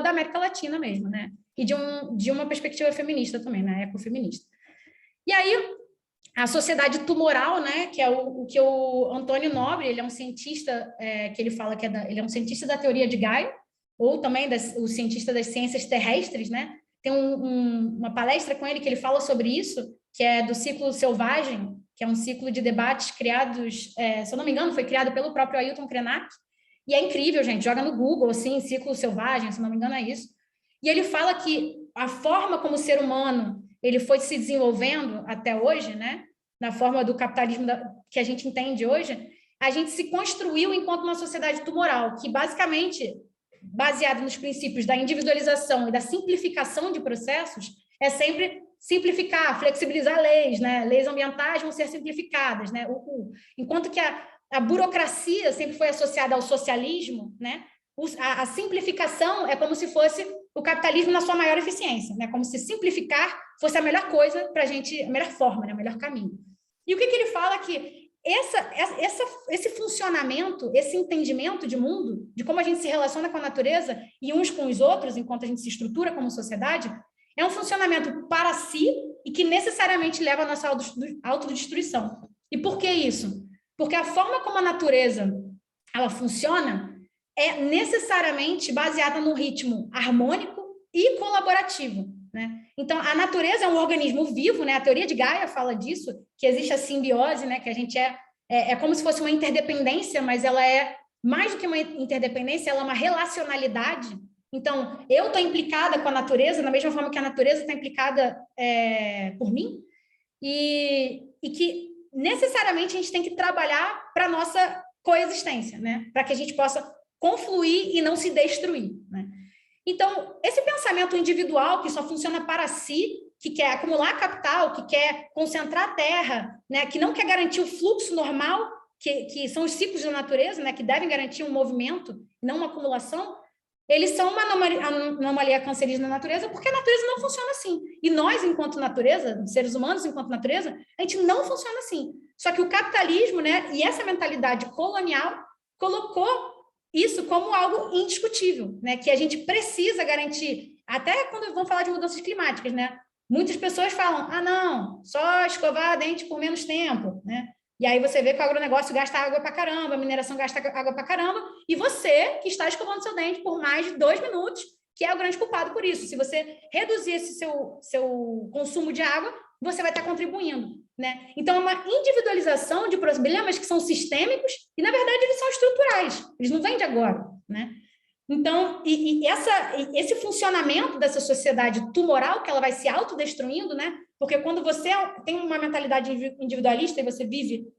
da América Latina mesmo, né? E de uma perspectiva feminista também, né? Ecofeminista. E aí, a sociedade tumoral, né? Que é o que o Antônio Nobre, ele é um cientista, que ele fala que ele é um cientista da teoria de Gaia, ou também o cientista das ciências terrestres, né? Tem uma palestra com ele que ele fala sobre isso, que é do ciclo selvagem, que é um ciclo de debates criados, se eu não me engano, foi criado pelo próprio Ailton Krenak, e é incrível, gente, joga no Google, assim, ciclo selvagem, se não me engano é isso. E ele fala que a forma como o ser humano ele foi se desenvolvendo até hoje, né? Na forma do capitalismo que a gente entende hoje, a gente se construiu enquanto uma sociedade tumoral, que basicamente, baseado nos princípios da individualização e da simplificação de processos, é sempre simplificar, flexibilizar leis, né? Leis ambientais vão ser simplificadas, né? Enquanto que a burocracia sempre foi associada ao socialismo, né? A simplificação é como se fosse o capitalismo na sua maior eficiência, né? Como se simplificar fosse a melhor coisa para a gente, a melhor forma, né? O melhor caminho. E o que ele fala que esse funcionamento, esse entendimento de mundo, de como a gente se relaciona com a natureza e uns com os outros, enquanto a gente se estrutura como sociedade, é um funcionamento para si e que necessariamente leva a nossa autodestruição. E por que isso? Porque a forma como a natureza ela funciona é necessariamente baseada num ritmo harmônico e colaborativo, né? Então, a natureza é um organismo vivo, né? A teoria de Gaia fala disso, que existe a simbiose, né? Que a gente é como se fosse uma interdependência, mas ela é mais do que uma interdependência, ela é uma relacionalidade. Então, eu estou implicada com a natureza da mesma forma que a natureza está implicada por mim, e que necessariamente a gente tem que trabalhar para a nossa coexistência, né? Para que a gente possa confluir e não se destruir, né? Então, esse pensamento individual que só funciona para si, que quer acumular capital, que quer concentrar a terra, né? Que não quer garantir o fluxo normal, que são os ciclos da natureza, né? Que devem garantir um movimento, não uma acumulação, eles são uma anomalia cancerígena na natureza, porque a natureza não funciona assim. E nós, enquanto natureza, seres humanos enquanto natureza, a gente não funciona assim. Só que o capitalismo, né, e essa mentalidade colonial colocou isso como algo indiscutível, né, que a gente precisa garantir, até quando vão falar de mudanças climáticas, né? Muitas pessoas falam, não, só escovar dente por menos tempo, né? E aí você vê que o agronegócio gasta água pra caramba, a mineração gasta água pra caramba, e você que está escovando seu dente por mais de 2 minutos, que é o grande culpado por isso. Se você reduzir esse seu consumo de água, você vai estar contribuindo, né? Então, é uma individualização de problemas que são sistêmicos e, na verdade, eles são estruturais. Eles não vêm de agora, né? Então, esse funcionamento dessa sociedade tumoral, que ela vai se autodestruindo, né? Porque quando você tem uma mentalidade individualista e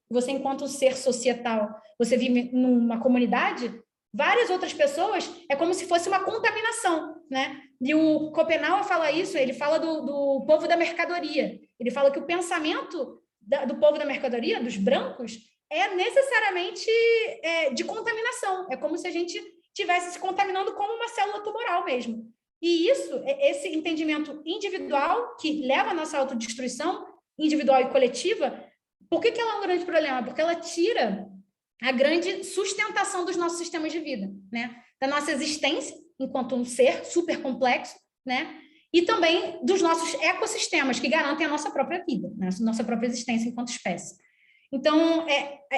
você enquanto um ser societal, você vive numa comunidade, várias outras pessoas, é como se fosse uma contaminação, né? E o Schopenhauer fala isso, ele fala do povo da mercadoria. Ele fala que o pensamento do povo da mercadoria, dos brancos, é necessariamente de contaminação. É como se a gente estivesse se contaminando como uma célula tumoral mesmo. E isso, esse entendimento individual que leva a nossa autodestruição individual e coletiva, por que ela é um grande problema? Porque ela tira a grande sustentação dos nossos sistemas de vida, né? Da nossa existência enquanto um ser super complexo, né? E também dos nossos ecossistemas que garantem a nossa própria vida, né? A nossa própria existência enquanto espécie. Então,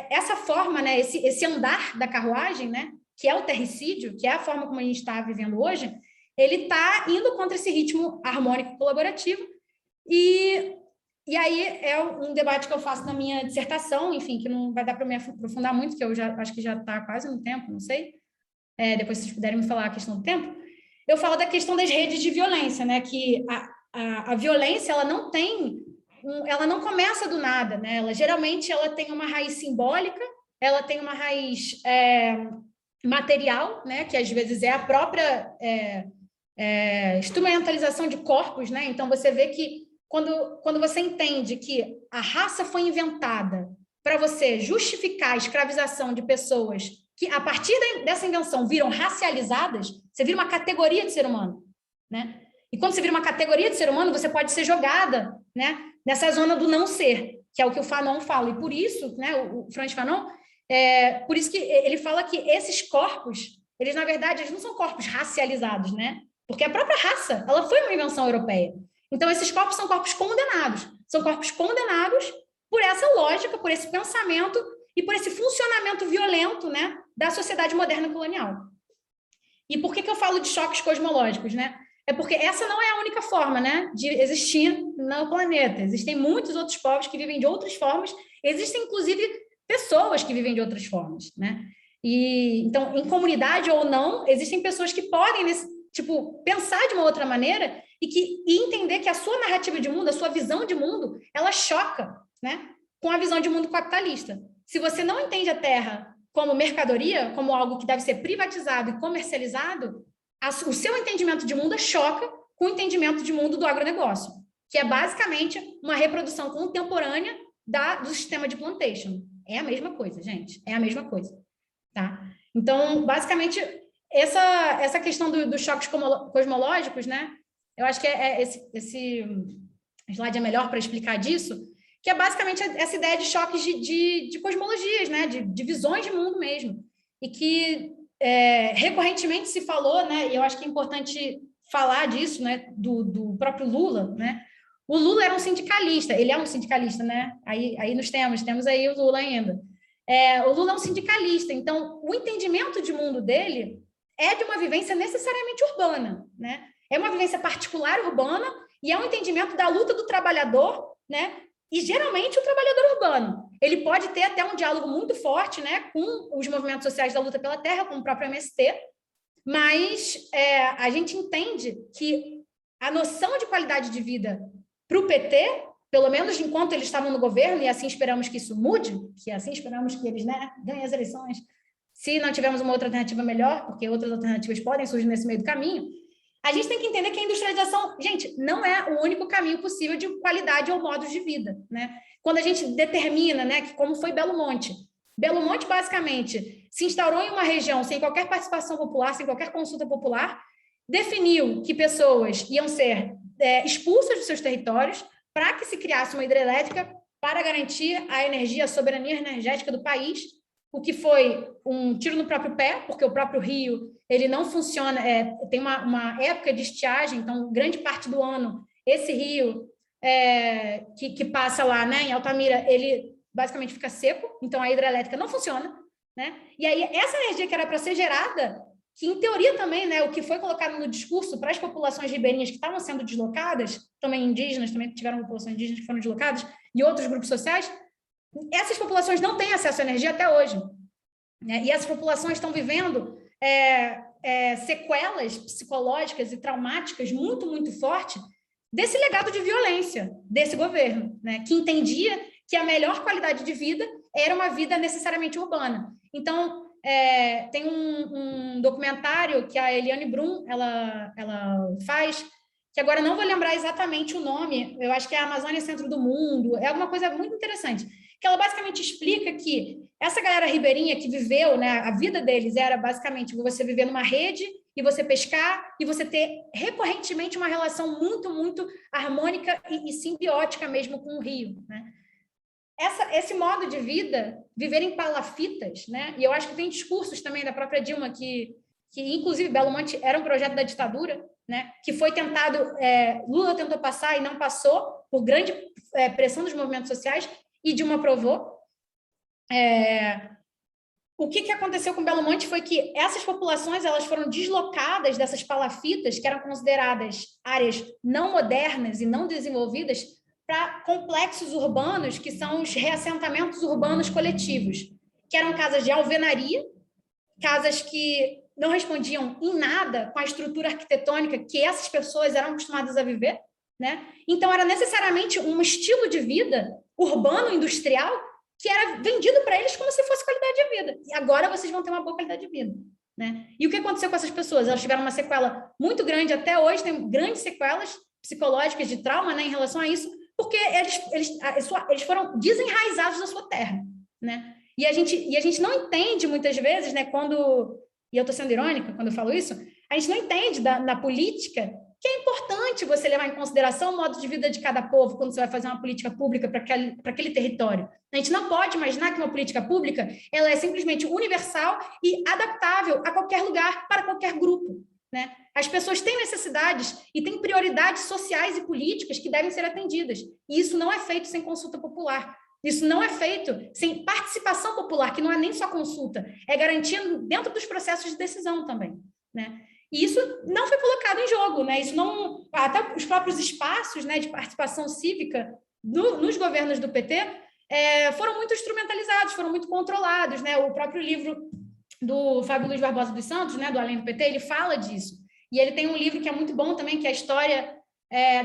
essa forma, né? Esse andar da carruagem, né? Que é o terricídio, que é a forma como a gente está vivendo hoje, ele está indo contra esse ritmo harmônico colaborativo, e aí é um debate que eu faço na minha dissertação, enfim, que não vai dar para me aprofundar muito, que eu já acho que já está quase no tempo, não sei. depois se vocês puderem me falar a questão do tempo, eu falo da questão das redes de violência, né? Que a violência, ela não começa do nada, né? Geralmente ela tem uma raiz simbólica, ela tem uma raiz material, né? Que às vezes é a própria instrumentalização de corpos, né? Então você vê que quando você entende que a raça foi inventada para você justificar a escravização de pessoas que, a partir dessa invenção, viram racializadas, você vira uma categoria de ser humano, né? E quando você vira uma categoria de ser humano, você pode ser jogada, né, nessa zona do não ser, que é o que o Fanon fala. E por isso, né, o Frantz Fanon, por isso que ele fala que esses corpos, eles, na verdade, eles não são corpos racializados, né? Porque a própria raça, ela foi uma invenção europeia. Então, esses corpos são corpos condenados. São corpos condenados por essa lógica, por esse pensamento e por esse funcionamento violento, né, da sociedade moderna colonial. E por que eu falo de choques cosmológicos, né? É porque essa não é a única forma, né, de existir no planeta. Existem muitos outros povos que vivem de outras formas. Existem, inclusive, pessoas que vivem de outras formas, né? E, então, em comunidade ou não, existem pessoas que podem, pensar de uma outra maneira e entender que a sua narrativa de mundo, a sua visão de mundo, ela choca, né, com a visão de mundo capitalista. Se você não entende a Terra como mercadoria, como algo que deve ser privatizado e comercializado, o seu entendimento de mundo choca com o entendimento de mundo do agronegócio, que é basicamente uma reprodução contemporânea do sistema de plantation. É a mesma coisa, gente, é a mesma coisa, tá? Então, basicamente, essa questão dos choques cosmológicos, né? Eu acho que esse slide é melhor para explicar disso, que é basicamente essa ideia de choques de cosmologias, né? De visões de mundo mesmo. E que recorrentemente se falou, né? E eu acho que é importante falar disso, né? Do próprio Lula, né? O Lula era um sindicalista, ele é um sindicalista, né? Aí temos aí o Lula ainda. O Lula é um sindicalista, então o entendimento de mundo dele é de uma vivência necessariamente urbana, né? É uma vivência particular urbana e é um entendimento da luta do trabalhador, né? E geralmente o trabalhador urbano. Ele pode ter até um diálogo muito forte, né, com os movimentos sociais da luta pela terra, como o próprio MST, mas a gente entende que a noção de qualidade de vida para o PT, pelo menos enquanto eles estavam no governo, e assim esperamos que isso mude, que assim esperamos que eles, né, ganhem as eleições, se não tivermos uma outra alternativa melhor, porque outras alternativas podem surgir nesse meio do caminho, a gente tem que entender que a industrialização, gente, não é o único caminho possível de qualidade ou modos de vida, né? Quando a gente determina, né, que como foi Belo Monte, basicamente, se instaurou em uma região sem qualquer participação popular, sem qualquer consulta popular, definiu que pessoas iam ser expulsas dos seus territórios para que se criasse uma hidrelétrica para garantir a energia, a soberania energética do país, o que foi um tiro no próprio pé, porque o próprio rio ele não funciona, tem uma época de estiagem, então grande parte do ano esse rio que passa lá, né, em Altamira, ele basicamente fica seco, então a hidrelétrica não funciona, né? E aí essa energia que era para ser gerada, que em teoria também, né, o que foi colocado no discurso para as populações ribeirinhas que estavam sendo deslocadas, também indígenas, também tiveram populações indígenas que foram deslocadas, e outros grupos sociais, essas populações não têm acesso à energia até hoje, né? E essas populações estão vivendo sequelas psicológicas e traumáticas muito, muito fortes desse legado de violência desse governo, né? Que entendia que a melhor qualidade de vida era uma vida necessariamente urbana. Então, tem um documentário que a Eliane Brum ela faz, que agora não vou lembrar exatamente o nome, eu acho que é a Amazônia Centro do Mundo, é alguma coisa muito interessante, que ela basicamente explica que essa galera ribeirinha que viveu, né, a vida deles era basicamente você viver numa rede e você pescar e você ter recorrentemente uma relação muito, muito harmônica e simbiótica mesmo com o rio, né? Esse modo de vida, viver em palafitas, né? E eu acho que tem discursos também da própria Dilma que inclusive Belo Monte era um projeto da ditadura, né? Que foi tentado, Lula tentou passar e não passou por grande pressão dos movimentos sociais e Dilma aprovou. O que aconteceu com Belo Monte foi que essas populações elas foram deslocadas dessas palafitas que eram consideradas áreas não modernas e não desenvolvidas para complexos urbanos, que são os reassentamentos urbanos coletivos, que eram casas de alvenaria, casas que não respondiam em nada com a estrutura arquitetônica que essas pessoas eram acostumadas a viver, né? Então, era necessariamente um estilo de vida urbano, industrial, que era vendido para eles como se fosse qualidade de vida. E agora vocês vão ter uma boa qualidade de vida, né? E o que aconteceu com essas pessoas? Elas tiveram uma sequela muito grande, até hoje tem grandes sequelas psicológicas de trauma, né, em relação a isso, porque eles foram desenraizados da sua terra, né? E a gente não entende muitas vezes, né, e eu estou sendo irônica quando eu falo isso, a gente não entende na política que é importante você levar em consideração o modo de vida de cada povo quando você vai fazer uma política pública para aquele território. A gente não pode imaginar que uma política pública ela é simplesmente universal e adaptável a qualquer lugar, para qualquer grupo, né? As pessoas têm necessidades e têm prioridades sociais e políticas que devem ser atendidas. E isso não é feito sem consulta popular. Isso não é feito sem participação popular, que não é nem só consulta, é garantindo dentro dos processos de decisão também, né? E isso não foi colocado em jogo, né? Isso não, até os próprios espaços, né, de participação cívica nos governos do PT foram muito instrumentalizados, foram muito controlados, né? O próprio livro do Fábio Luiz Barbosa dos Santos, né, do Além do PT, ele fala disso. E ele tem um livro que é muito bom também, que é a história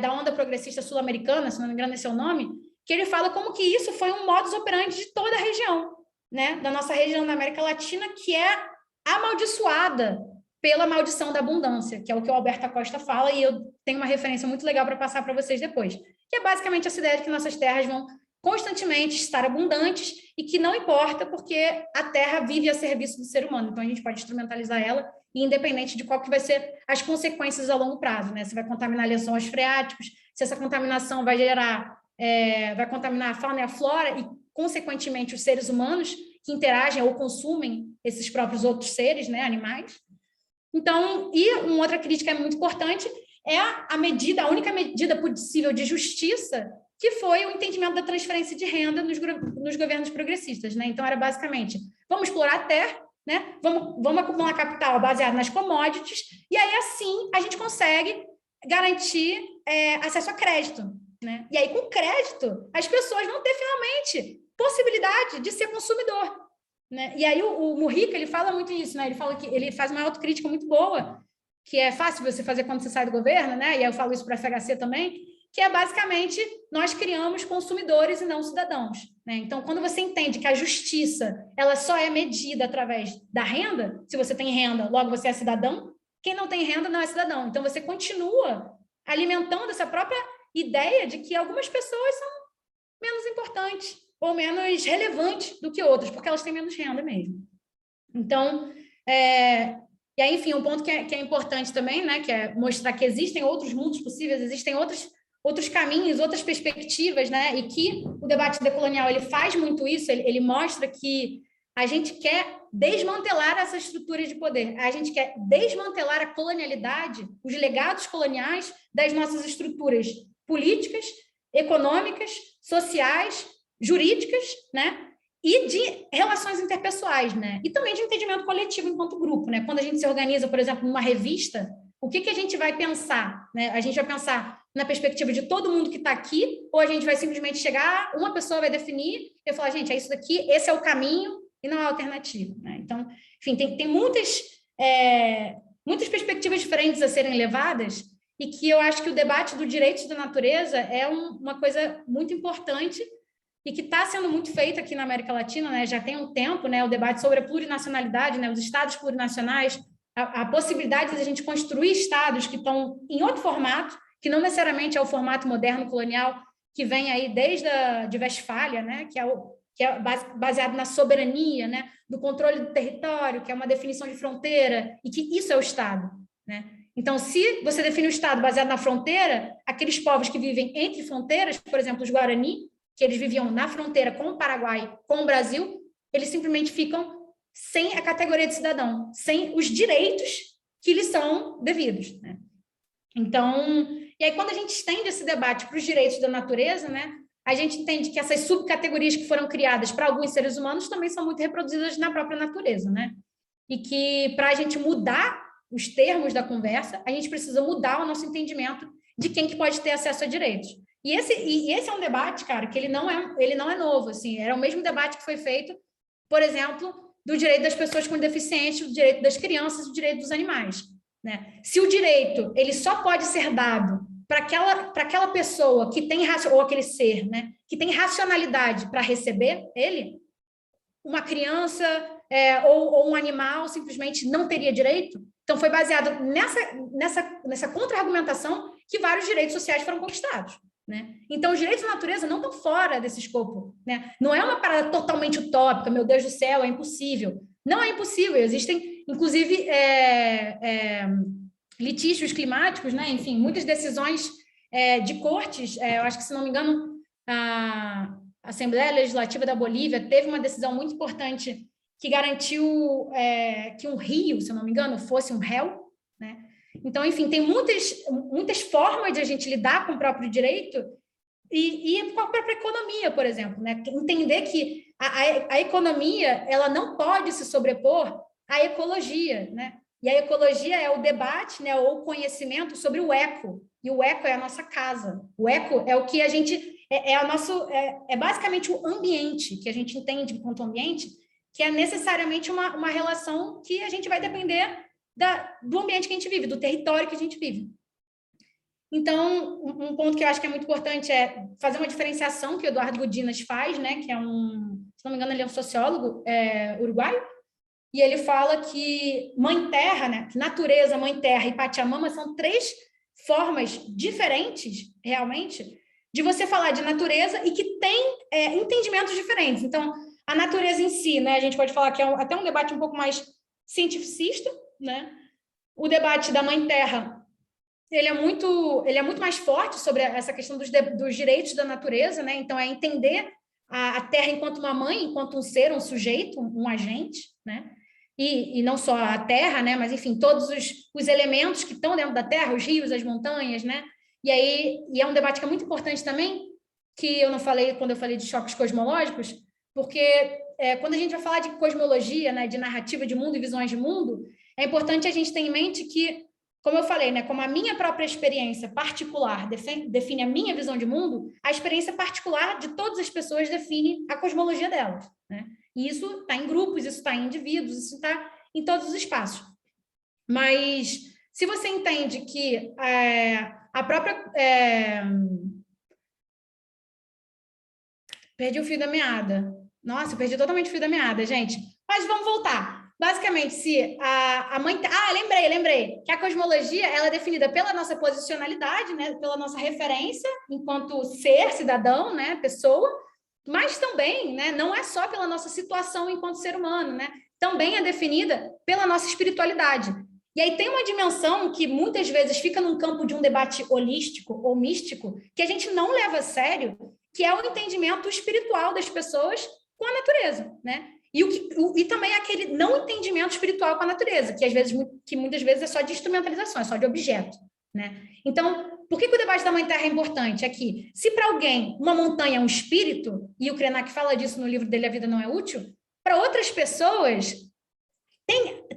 da onda progressista sul-americana, se não me engano esse é o nome, que ele fala como que isso foi um modus operandi de toda a região, né, da nossa região da América Latina, que é amaldiçoada pela maldição da abundância, que é o que o Alberto Acosta fala, e eu tenho uma referência muito legal para passar para vocês depois, que é basicamente essa ideia de que nossas terras vão constantemente estar abundantes e que não importa porque a terra vive a serviço do ser humano, então a gente pode instrumentalizar ela, independente de qual que vai ser as consequências a longo prazo, né? Se vai contaminar lençóis freáticos, se essa contaminação vai vai contaminar a fauna e a flora e, consequentemente, os seres humanos que interagem ou consumem esses próprios outros seres, né, animais. Então, e uma outra crítica muito importante é a única medida possível de justiça, que foi o entendimento da transferência de renda nos governos progressistas, né? Então, era basicamente, vamos explorar a terra, né? Vamos acumular capital baseado nas commodities, e aí, assim, a gente consegue garantir acesso a crédito, né? E aí, com crédito, as pessoas vão ter, finalmente, possibilidade de ser consumidor, né? E aí o Mujica, ele fala muito isso, né? Ele fala que ele faz uma autocrítica muito boa, que é fácil você fazer quando você sai do governo, né? E eu falo isso para a FHC também, que é basicamente nós criamos consumidores e não cidadãos, né? Então, quando você entende que a justiça ela só é medida através da renda, se você tem renda, logo você é cidadão, quem não tem renda não é cidadão. Então, você continua alimentando essa própria ideia de que algumas pessoas são menos importantes ou menos relevantes do que outras, porque elas têm menos renda mesmo. Então, e aí, enfim, um ponto que é importante também, né, que é mostrar que existem outros mundos possíveis, existem outros caminhos, outras perspectivas, né, e que o debate decolonial, ele faz muito isso, ele mostra que a gente quer desmantelar essa estrutura de poder, a gente quer desmantelar a colonialidade, os legados coloniais das nossas estruturas políticas, econômicas, sociais, jurídicas, né? E de relações interpessoais, né? E também de entendimento coletivo enquanto grupo, né? Quando a gente se organiza, por exemplo, numa revista, o que a gente vai pensar, né? A gente vai pensar na perspectiva de todo mundo que está aqui, ou a gente vai simplesmente chegar, uma pessoa vai definir e falar, gente, é isso daqui, esse é o caminho e não é alternativa, né? Então, enfim, tem muitas perspectivas diferentes a serem levadas e que eu acho que o debate do direito da natureza é uma coisa muito importante e que está sendo muito feito aqui na América Latina, né? Já tem um tempo, né? O debate sobre a plurinacionalidade, né? Os estados plurinacionais, a possibilidade de a gente construir estados que estão em outro formato, que não necessariamente é o formato moderno colonial que vem aí desde de Westfália, né? Que é baseado na soberania, né? Do controle do território, que é uma definição de fronteira, e que isso é o Estado, né? Então, se você define o Estado baseado na fronteira, aqueles povos que vivem entre fronteiras, por exemplo, os Guarani, que eles viviam na fronteira com o Paraguai, com o Brasil, eles simplesmente ficam sem a categoria de cidadão, sem os direitos que lhes são devidos, né? Então, e aí quando a gente estende esse debate para os direitos da natureza, né, a gente entende que essas subcategorias que foram criadas para alguns seres humanos também são muito reproduzidas na própria natureza, né? E que para a gente mudar os termos da conversa, a gente precisa mudar o nosso entendimento de quem que pode ter acesso a direitos. E esse é um debate, cara, que ele não é novo, assim, era o mesmo debate que foi feito, por exemplo, do direito das pessoas com deficiência, do direito das crianças, do direito dos animais, né? Se o direito ele só pode ser dado para aquela pessoa que tem, ou aquele ser, né, que tem racionalidade para receber ele, uma criança ou um animal simplesmente não teria direito. Então, foi baseado nessa contra-argumentação que vários direitos sociais foram conquistados, né? Então, os direitos da natureza não estão fora desse escopo, né? Não é uma parada totalmente utópica, meu Deus do céu, é impossível. Não é impossível, existem, inclusive, litígios climáticos, né? Enfim, muitas decisões de cortes, eu acho que, se não me engano, a Assembleia Legislativa da Bolívia teve uma decisão muito importante que garantiu que um rio, se eu não me engano, fosse um réu, né? Então, enfim, tem muitas formas de a gente lidar com o próprio direito e com a própria economia, por exemplo, né? Entender que a economia ela não pode se sobrepor à ecologia, né? E a ecologia é o debate, né, ou o conhecimento sobre o eco, e o eco é a nossa casa. O eco é o que a gente... É basicamente o ambiente que a gente entende enquanto ambiente, que é necessariamente uma relação que a gente vai depender do ambiente que a gente vive, do território que a gente vive. Então, um ponto que eu acho que é muito importante é fazer uma diferenciação que o Eduardo Gudinas faz, né, que é se não me engano, ele é um sociólogo uruguaio, e ele fala que Mãe Terra, né, natureza, Mãe Terra e Pachamama são 3 formas diferentes, realmente, de você falar de natureza e que tem entendimentos diferentes. Então, a natureza em si, né, a gente pode falar que é até um debate um pouco mais cientificista, né? O debate da Mãe Terra, ele é muito mais forte sobre essa questão dos direitos da natureza, né? Então, é entender a Terra enquanto uma mãe, enquanto um ser, um sujeito, um agente, né? E não só a Terra, né? Mas, enfim, todos os elementos que estão dentro da Terra, os rios, as montanhas, né? E é um debate que é muito importante também, que eu não falei quando eu falei de choques cosmológicos, porque quando a gente vai falar de cosmologia, né, de narrativa de mundo e visões de mundo, é importante a gente ter em mente que, como eu falei, né, como a minha própria experiência particular define a minha visão de mundo, a experiência particular de todas as pessoas define a cosmologia delas, né? E isso está em grupos, isso está em indivíduos, isso está em todos os espaços. Mas se você entende que a própria... Perdi o fio da meada. Nossa, eu perdi totalmente o fio da meada, gente. Mas vamos voltar. Basicamente, se a mãe... lembrei. Que a cosmologia ela é definida pela nossa posicionalidade, né? Pela nossa referência enquanto ser, cidadão, né? Pessoa. Mas também, né? Não é só pela nossa situação enquanto ser humano, né? Também é definida pela nossa espiritualidade. E aí tem uma dimensão que muitas vezes fica num campo de um debate holístico ou místico que a gente não leva a sério, que é o entendimento espiritual das pessoas com a natureza, né? E também aquele não entendimento espiritual com a natureza, que muitas vezes é só de instrumentalização, é só de objeto, né? Então, por que o debate da Mãe Terra é importante? É que, se para alguém uma montanha é um espírito, e o Krenak fala disso no livro dele A Vida Não é Útil, para outras pessoas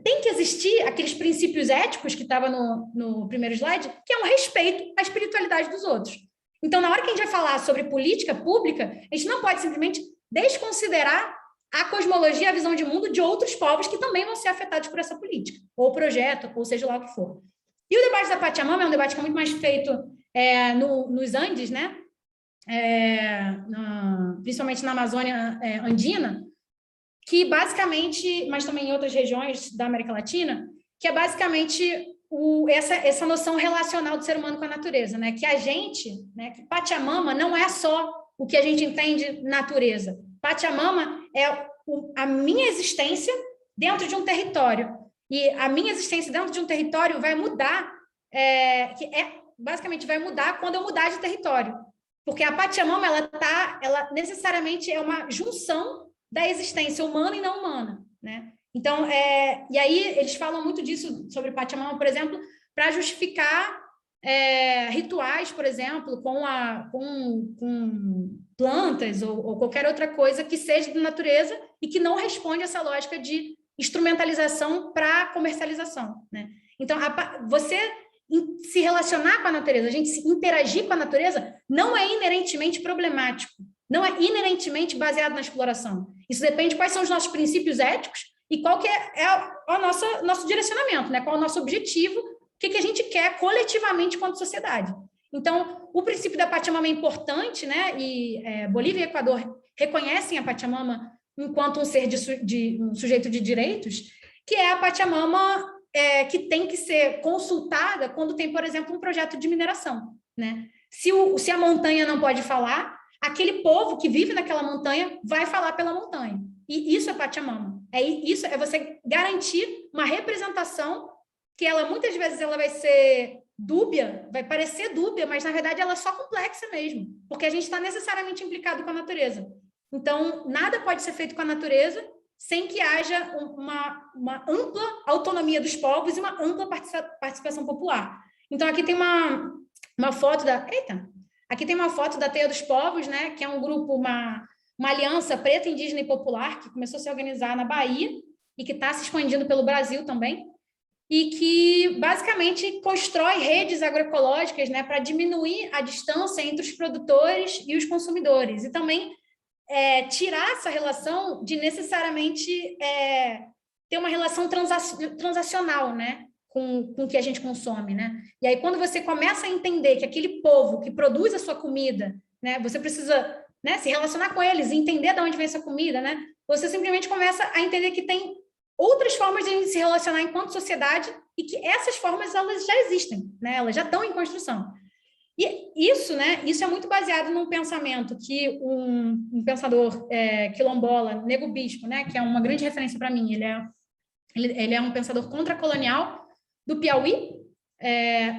tem que existir aqueles princípios éticos que estava no primeiro slide, que é um respeito à espiritualidade dos outros. Então, na hora que a gente vai falar sobre política pública, a gente não pode simplesmente desconsiderar a cosmologia, a visão de mundo de outros povos que também vão ser afetados por essa política, ou projeto, ou seja lá o que for. E o debate da Pachamama é um debate que é muito mais feito nos Andes, né? Principalmente na Amazônia andina, que basicamente, mas também em outras regiões da América Latina, que é basicamente essa noção relacional do ser humano com a natureza, né? Que a gente, né? Que Pachamama não é só o que a gente entende natureza. Pachamama é a minha existência dentro de um território. E a minha existência dentro de um território vai mudar, basicamente vai mudar quando eu mudar de território. Porque a Pachamama, ela necessariamente é uma junção da existência humana e não humana, né? Então, e aí eles falam muito disso sobre Pachamama, por exemplo, para justificar rituais, por exemplo, com plantas ou qualquer outra coisa que seja da natureza e que não responde a essa lógica de instrumentalização para comercialização, né? Então, você se relacionar com a natureza, a gente se interagir com a natureza, não é inerentemente problemático, não é inerentemente baseado na exploração. Isso depende de quais são os nossos princípios éticos e qual que é o nosso direcionamento, né? Qual é o nosso objetivo, o que a gente quer coletivamente enquanto sociedade. Então, o princípio da Pachamama é importante, né? E Bolívia e Equador reconhecem a Pachamama enquanto um ser um sujeito de direitos, que é a Pachamama que tem que ser consultada quando tem, por exemplo, um projeto de mineração, né? Se a montanha não pode falar, aquele povo que vive naquela montanha vai falar pela montanha. E isso é Pachamama. Isso é você garantir uma representação que ela, muitas vezes, ela vai ser dúbia, vai parecer dúbia, mas, na verdade, ela é só complexa mesmo, porque a gente está necessariamente implicado com a natureza. Então, nada pode ser feito com a natureza sem que haja uma ampla autonomia dos povos e uma ampla participação popular. Então, aqui tem uma foto aqui tem uma foto da Teia dos Povos, né, que é um grupo, uma aliança preta, indígena e popular, que começou a se organizar na Bahia e que está se expandindo pelo Brasil também, e que, basicamente, constrói redes agroecológicas, né, para diminuir a distância entre os produtores e os consumidores, e também tirar essa relação de necessariamente ter uma relação transacional, né, com o que a gente consome, né? E aí, quando você começa a entender que aquele povo que produz a sua comida, né, você precisa, né, se relacionar com eles, entender de onde vem essa comida, né? Você simplesmente começa a entender que tem outras formas de se relacionar enquanto sociedade e que essas formas, elas já existem, né? Elas já estão em construção. E isso, né, isso é muito baseado num pensamento que um pensador quilombola, Nego Bispo, né, que é uma grande referência para mim, ele é um pensador contracolonial do Piauí.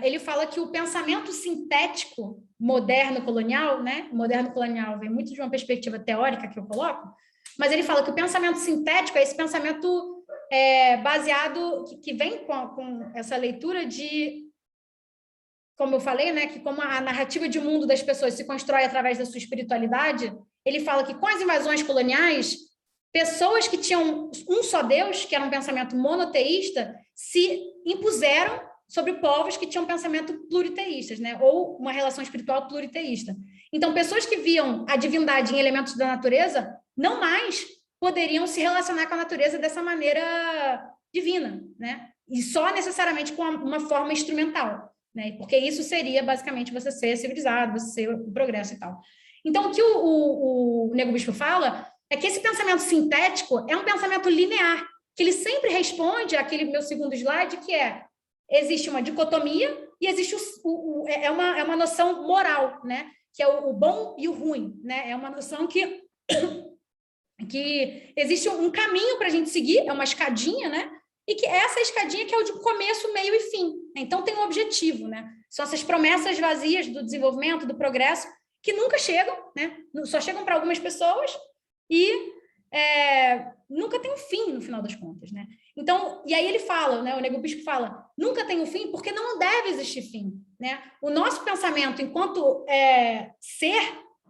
Ele fala que o pensamento sintético moderno colonial, né, moderno colonial vem muito de uma perspectiva teórica que eu coloco, mas ele fala que o pensamento sintético é esse pensamento baseado, que vem com essa leitura de, como eu falei, né, que como a narrativa de mundo das pessoas se constrói através da sua espiritualidade, ele fala que com as invasões coloniais, pessoas que tinham um só Deus, que era um pensamento monoteísta, se impuseram sobre povos que tinham pensamento pluriteístas, né, ou uma relação espiritual pluriteísta. Então, pessoas que viam a divindade em elementos da natureza, não mais poderiam se relacionar com a natureza dessa maneira divina, né, e só necessariamente com uma forma instrumental, né? Porque isso seria basicamente você ser civilizado, você ser o progresso e tal. Então, o que o Nego Bispo fala é que esse pensamento sintético é um pensamento linear, que ele sempre responde àquele meu segundo slide, que existe uma dicotomia e existe uma noção moral, né? Que é o bom e o ruim, né? É uma noção que existe um caminho para a gente seguir, é uma escadinha, né? E que essa escadinha que é o de começo, meio e fim. Então, tem um objetivo, né? São essas promessas vazias do desenvolvimento, do progresso, que nunca chegam, né? Só chegam para algumas pessoas e nunca tem um fim, no final das contas, né? Então, e aí ele fala, né? O Nego Bispo fala, nunca tem um fim porque não deve existir fim, né? O nosso pensamento, enquanto ser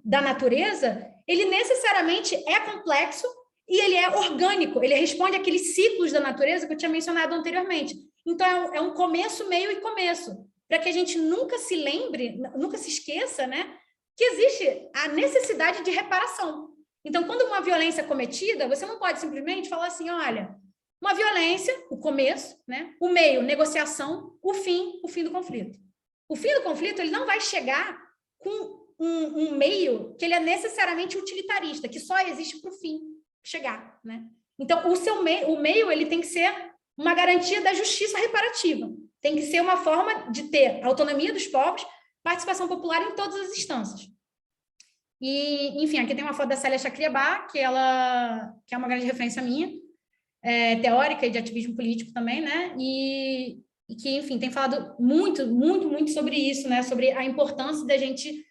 da natureza, ele necessariamente é complexo e ele é orgânico, ele responde àqueles ciclos da natureza que eu tinha mencionado anteriormente. Então, é um começo, meio e começo, para que a gente nunca se lembre, nunca se esqueça, né, que existe a necessidade de reparação. Então, quando uma violência é cometida, você não pode simplesmente falar assim, olha, uma violência, o começo, né, o meio, negociação, o fim do conflito. O fim do conflito, ele não vai chegar com um meio que ele é necessariamente utilitarista, que só existe para o fim chegar, né? Então, o meio ele tem que ser uma garantia da justiça reparativa. Tem que ser uma forma de ter autonomia dos povos, participação popular em todas as instâncias. E, enfim, aqui tem uma foto da Célia Chacriabá, que é uma grande referência minha, teórica e de ativismo político também, né? E que, enfim, tem falado muito, muito, muito sobre isso, né? Sobre a importância da gente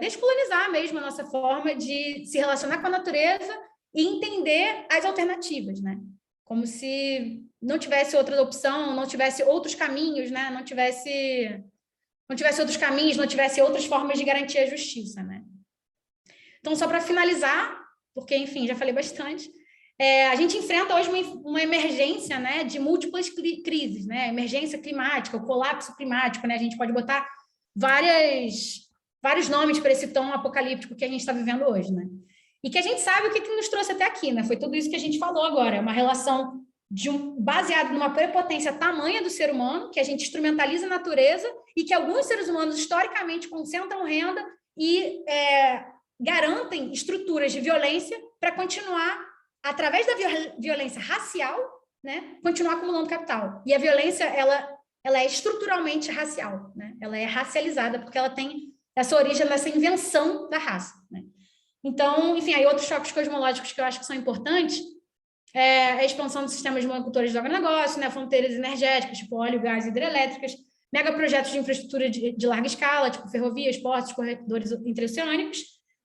descolonizar mesmo a nossa forma de se relacionar com a natureza e entender as alternativas, né? Como se não tivesse outra opção, não tivesse outros caminhos, né? Não tivesse outros caminhos, não tivesse outras formas de garantir a justiça, né? Então, só para finalizar, porque, enfim, já falei bastante, a gente enfrenta hoje uma emergência, né, de múltiplas crises, né? Emergência climática, o colapso climático, né? A gente pode botar vários nomes para esse tom apocalíptico que a gente está vivendo hoje, né? e que a gente sabe o que nos trouxe até aqui, né? Foi tudo isso que a gente falou agora, é uma relação baseada numa prepotência tamanha do ser humano, que a gente instrumentaliza a natureza e que alguns seres humanos historicamente concentram renda e garantem estruturas de violência para continuar, através da violência racial, né, continuar acumulando capital. E a violência, ela é estruturalmente racial, né? Ela é racializada porque ela tem essa origem nessa invenção da raça, né? Então, enfim, aí outros choques cosmológicos que eu acho que são importantes a expansão dos sistemas de monocultores do agronegócio, né, fronteiras energéticas, tipo óleo, gás e hidrelétricas, megaprojetos de infraestrutura de larga escala, tipo ferrovias, portos, corredores interoceânicos,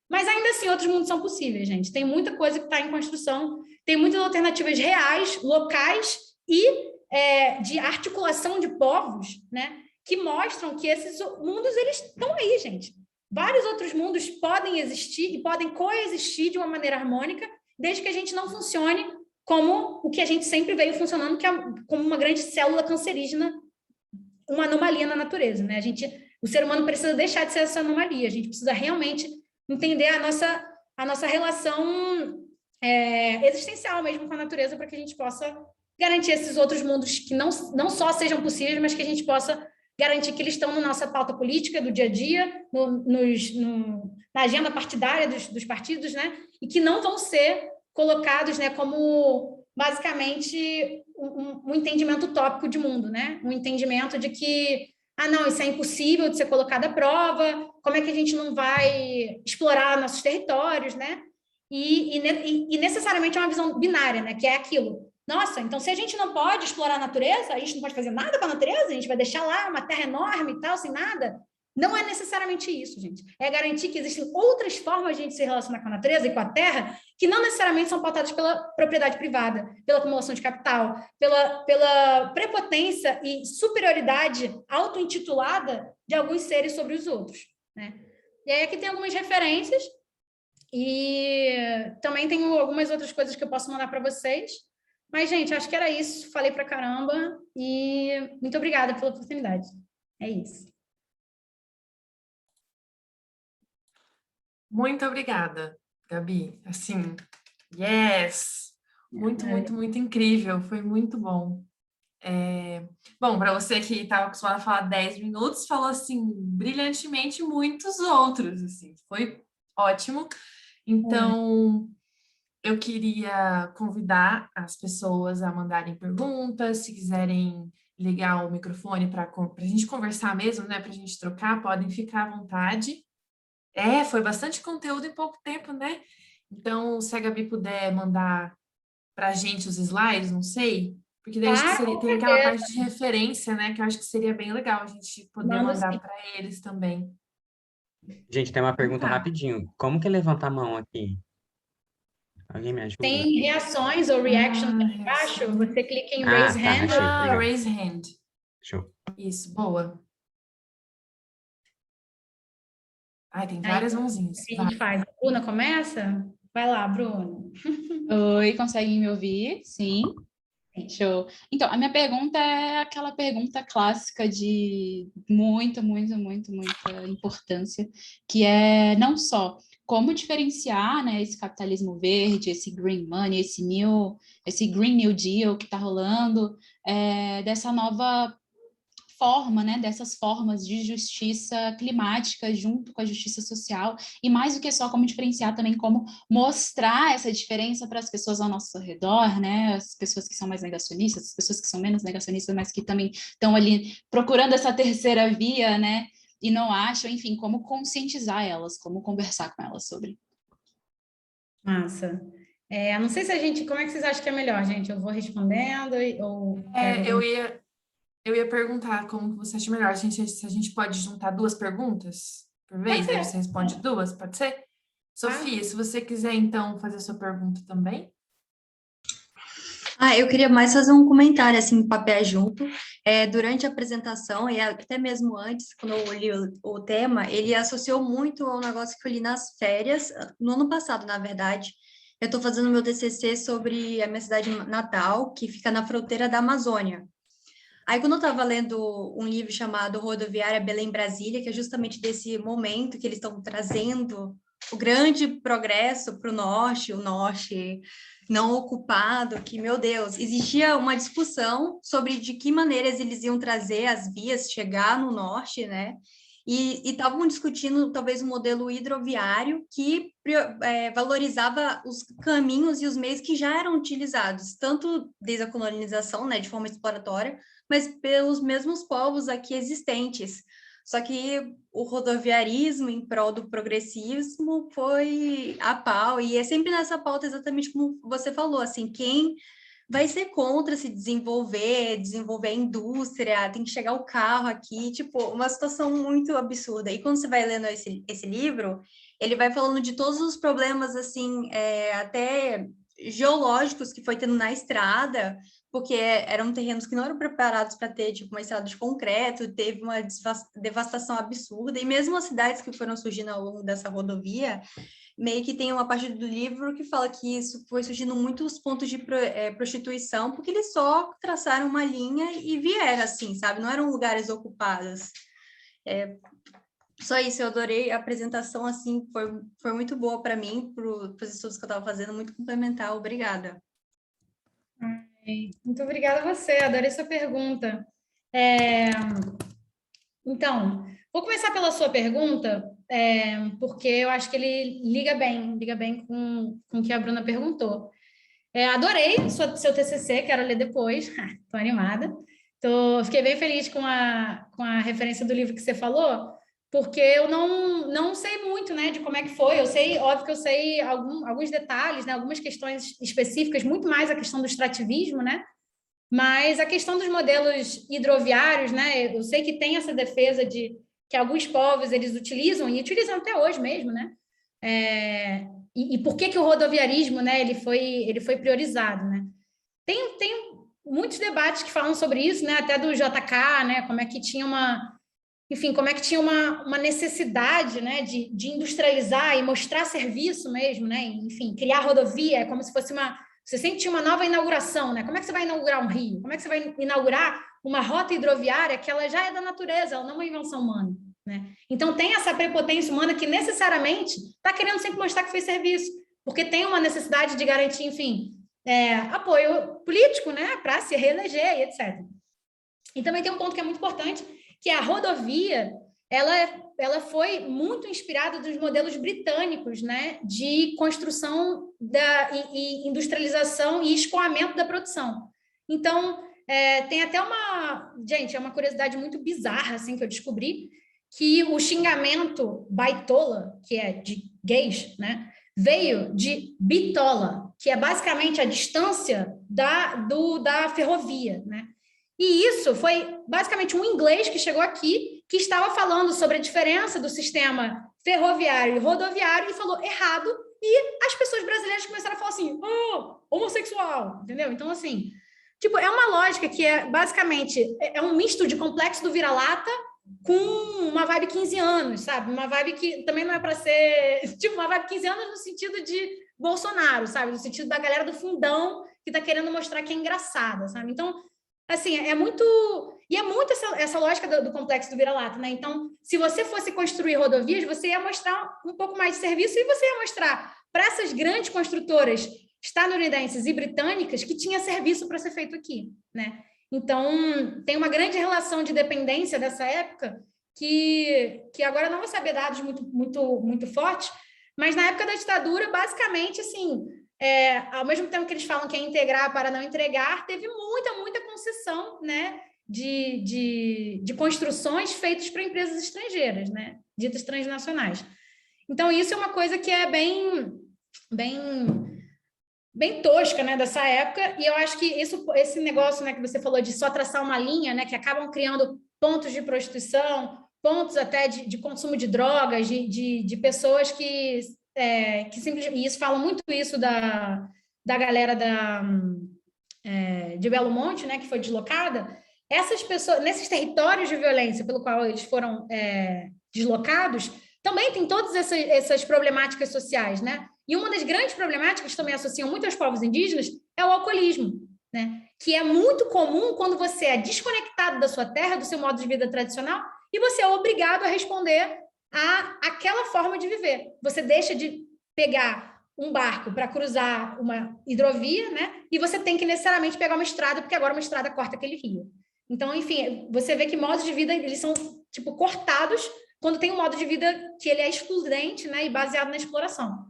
mas ainda assim outros mundos são possíveis, gente. Tem muita coisa que está em construção, tem muitas alternativas reais, locais e de articulação de povos, né, que mostram que esses mundos eles estão aí, gente. Vários outros mundos podem existir e podem coexistir de uma maneira harmônica, desde que a gente não funcione como o que a gente sempre veio funcionando, que é como uma grande célula cancerígena, uma anomalia na natureza, né? O ser humano precisa deixar de ser essa anomalia, a gente precisa realmente entender a nossa relação existencial mesmo com a natureza, para que a gente possa garantir esses outros mundos que não só sejam possíveis, mas que a gente possa garantir que eles estão na nossa pauta política do dia a dia, na agenda partidária dos partidos, né? E que não vão ser colocados, né, como basicamente um entendimento utópico de mundo, né? Um entendimento de que, não, isso é impossível de ser colocado à prova, como é que a gente não vai explorar nossos territórios, né? E necessariamente é uma visão binária, né? Que é aquilo. Nossa, então se a gente não pode explorar a natureza, a gente não pode fazer nada com a natureza, a gente vai deixar lá uma terra enorme e tal, sem nada. Não é necessariamente isso, gente. É garantir que existem outras formas de a gente se relacionar com a natureza e com a terra que não necessariamente são pautadas pela propriedade privada, pela acumulação de capital, pela prepotência e superioridade auto-intitulada de alguns seres sobre os outros, né? E aí aqui tem algumas referências e também tenho algumas outras coisas que eu posso mandar para vocês. Mas, gente, acho que era isso. Falei pra caramba e muito obrigada pela oportunidade. É isso. Muito obrigada, Gabi. Assim, yes! Muito incrível. Foi muito bom. Bom, para você que estava acostumado a falar 10 minutos, falou assim, brilhantemente muitos outros, assim. Foi ótimo. Então, eu queria convidar as pessoas a mandarem perguntas, se quiserem ligar o microfone para a gente conversar mesmo, né? Para a gente trocar, podem ficar à vontade. Foi bastante conteúdo em pouco tempo, né? Então, se a Gabi puder mandar para a gente os slides, não sei, porque daí acho que tem aquela parte de referência, né? Que eu acho que seria bem legal a gente poder mandar para eles também. Gente, tem uma pergunta rapidinho. Como que levanta a mão aqui? Alguém me ajuda? Tem reações ou reactions aqui embaixo. Você clica em raise hand. Raise hand. Show. Isso, boa. Tem várias mãozinhas. O que a gente faz? A Bruna começa? Vai lá, Bruno. Oi, conseguem me ouvir? Sim. Show. Então, a minha pergunta é aquela pergunta clássica de muita importância, que é não só como diferenciar, né, esse capitalismo verde, esse green money, esse Green New Deal que está rolando, dessa nova forma, né, dessas formas de justiça climática junto com a justiça social, e mais do que só como diferenciar também, como mostrar essa diferença para as pessoas ao nosso redor, né, as pessoas que são mais negacionistas, as pessoas que são menos negacionistas, mas que também estão ali procurando essa terceira via, né, e não acham, enfim, como conscientizar elas, como conversar com elas sobre. Massa. Não sei se como é que vocês acham que é melhor, gente? Eu vou respondendo ou... Eu ia perguntar como você acha melhor. Se a gente pode juntar duas perguntas por vez, aí você responde duas, pode ser? Sofia, se você quiser, então, fazer a sua pergunta também. Eu queria mais fazer um comentário, assim, do papel junto. Durante a apresentação, e até mesmo antes, quando eu li o tema, ele associou muito ao negócio que eu li nas férias, no ano passado, na verdade. Eu estou fazendo meu TCC sobre a minha cidade natal, que fica na fronteira da Amazônia. Aí, quando eu estava lendo um livro chamado Rodoviária Belém-Brasília, que é justamente desse momento que eles estão trazendo o grande progresso para o norte não ocupado, que, meu Deus, existia uma discussão sobre de que maneiras eles iam trazer as vias, chegar no norte, né? E estavam discutindo, talvez, um modelo hidroviário que valorizava os caminhos e os meios que já eram utilizados, tanto desde a colonização, né, de forma exploratória, mas pelos mesmos povos aqui existentes. Só que o rodoviarismo em prol do progressismo foi a pau, e é sempre nessa pauta exatamente como você falou, assim, quem vai ser contra se desenvolver a indústria, tem que chegar o carro aqui, tipo, uma situação muito absurda. E quando você vai lendo esse livro, ele vai falando de todos os problemas, assim, até geológicos que foi tendo na estrada, porque eram terrenos que não eram preparados para ter, tipo, uma estrada de concreto, teve uma devastação absurda, e mesmo as cidades que foram surgindo ao longo dessa rodovia, meio que tem uma parte do livro que fala que isso foi surgindo muitos pontos de prostituição, porque eles só traçaram uma linha e vieram, assim, sabe? Não eram lugares ocupados. Só isso, eu adorei a apresentação, assim, foi muito boa para mim, para os estudos que eu estava fazendo, muito complementar, obrigada. Muito obrigada a você, adorei sua pergunta. Então, vou começar pela sua pergunta, porque eu acho que ele liga bem com o que a Bruna perguntou. Adorei seu TCC, quero ler depois, estou animada. Fiquei bem feliz com a referência do livro que você falou, porque eu não sei muito, né, de como é que foi. Óbvio que eu sei alguns detalhes, né, algumas questões específicas, muito mais a questão do extrativismo, né, mas a questão dos modelos hidroviários, né, eu sei que tem essa defesa de que alguns povos eles utilizam, e utilizam até hoje mesmo, né, e por que o rodoviarismo, né, ele foi priorizado, né. Tem muitos debates que falam sobre isso, né, até do JK, né, como é que tinha uma necessidade, né, de industrializar e mostrar serviço mesmo, né, enfim, criar rodovia, é como se fosse você sempre tinha uma nova inauguração, né, como é que você vai inaugurar um rio? Como é que você vai inaugurar uma rota hidroviária que ela já é da natureza, ela não é uma invenção humana, né? Então tem essa prepotência humana que necessariamente está querendo sempre mostrar que fez serviço, porque tem uma necessidade de garantir, enfim, apoio político, né, para se reeleger e etc. E também tem um ponto que é muito importante, que a rodovia, ela foi muito inspirada dos modelos britânicos, né, de construção e industrialização e escoamento da produção. Então, tem até é uma curiosidade muito bizarra, assim, que eu descobri, que o xingamento baitola, que é de gays, né, veio de bitola, que é basicamente a distância da ferrovia, né? E isso foi basicamente um inglês que chegou aqui, que estava falando sobre a diferença do sistema ferroviário e rodoviário e falou errado, e as pessoas brasileiras começaram a falar assim, homossexual, entendeu? Então, assim, tipo, é uma lógica que basicamente um misto de complexo do vira-lata com uma vibe 15 anos, sabe? Uma vibe que também não é para ser... Tipo, uma vibe 15 anos no sentido de Bolsonaro, sabe? No sentido da galera do fundão que tá querendo mostrar que é engraçada, sabe? Então, assim, é muito essa lógica do complexo do vira-lata, né? Então, se você fosse construir rodovias, você ia mostrar um pouco mais de serviço e você ia mostrar para essas grandes construtoras estadunidenses e britânicas que tinha serviço para ser feito aqui, né? Então, tem uma grande relação de dependência dessa época que agora não vou saber dados muito fortes, mas na época da ditadura, basicamente, assim, ao mesmo tempo que eles falam que é integrar para não entregar, teve muita concessão, né, de construções feitas para empresas estrangeiras, né, ditas transnacionais. Então, isso é uma coisa que é bem tosca, né, dessa época, e eu acho que esse negócio, né, que você falou de só traçar uma linha, né, que acabam criando pontos de prostituição, pontos até de consumo de drogas, de pessoas que simplesmente, e isso fala muito isso da galera de Belo Monte, né, que foi deslocada. Essas pessoas, nesses territórios de violência pelo qual eles foram deslocados, também tem todas essas problemáticas sociais, né? E uma das grandes problemáticas que também associam muito aos povos indígenas é o alcoolismo, né? Que é muito comum quando você é desconectado da sua terra, do seu modo de vida tradicional, e você é obrigado a responder àquela forma de viver. Você deixa de pegar um barco para cruzar uma hidrovia, né? E você tem que necessariamente pegar uma estrada, porque agora uma estrada corta aquele rio. Então, enfim, você vê que modos de vida, eles são, tipo, cortados quando tem um modo de vida que ele é excludente, né? E baseado na exploração.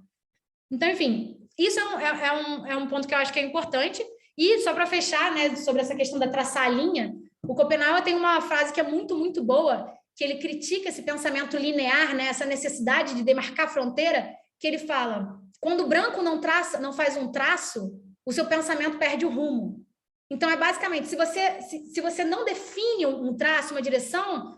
Então, enfim, isso é um ponto que eu acho que é importante. E só para fechar, né, sobre essa questão da traçar a linha, o Schopenhauer tem uma frase que é muito, muito boa, que ele critica esse pensamento linear, né, essa necessidade de demarcar a fronteira, que ele fala, quando o branco não faz um traço, o seu pensamento perde o rumo. Então, é basicamente, se você não define um traço, uma direção,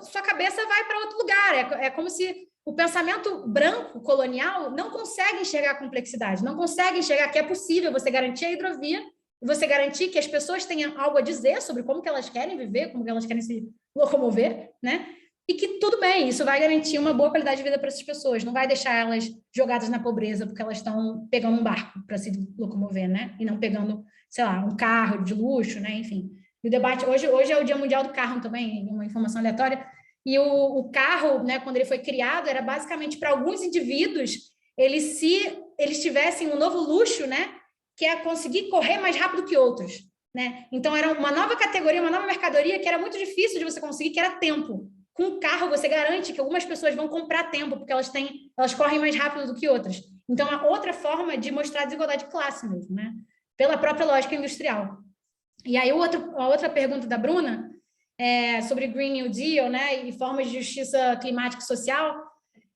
sua cabeça vai para outro lugar. É como se o pensamento branco colonial não consegue enxergar a complexidade, não consegue enxergar que é possível você garantir a hidrovia, você garantir que as pessoas tenham algo a dizer sobre como que elas querem viver, como que elas querem se locomover, né? E que tudo bem, isso vai garantir uma boa qualidade de vida para essas pessoas, não vai deixar elas jogadas na pobreza porque elas estão pegando um barco para se locomover, né? E não pegando, sei lá, um carro de luxo, né? Enfim. E o debate, hoje é o Dia Mundial do Carro também, uma informação aleatória, e o carro, né, quando ele foi criado, era basicamente para alguns indivíduos, eles tivessem um novo luxo, né, que é conseguir correr mais rápido que outros, né? Então, era uma nova categoria, uma nova mercadoria que era muito difícil de você conseguir, que era tempo. Com o carro, você garante que algumas pessoas vão comprar tempo, porque elas correm mais rápido do que outras. Então, é outra forma de mostrar a desigualdade de classe mesmo, né? Pela própria lógica industrial. E aí, a outra pergunta da Bruna, sobre Green New Deal, né, e formas de justiça climática e social,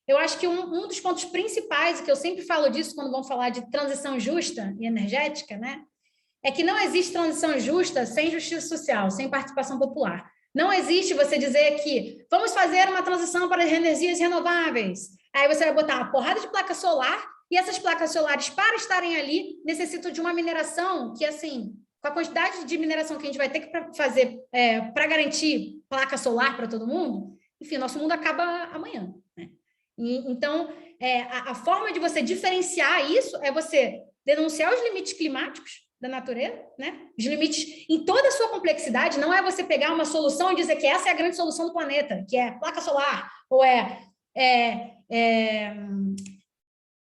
eu acho que um dos pontos principais, e que eu sempre falo disso quando vão falar de transição justa e energética, né, é que não existe transição justa sem justiça social, sem participação popular. Não existe você dizer que vamos fazer uma transição para as energias renováveis. Aí você vai botar uma porrada de placa solar, e essas placas solares, para estarem ali, necessitam de uma mineração que, assim, com a quantidade de mineração que a gente vai ter que fazer para garantir placa solar para todo mundo, enfim, nosso mundo acaba amanhã, né? Então, a forma de você diferenciar isso é você denunciar os limites climáticos da natureza, né? Os limites em toda a sua complexidade, não é você pegar uma solução e dizer que essa é a grande solução do planeta, que é placa solar, ou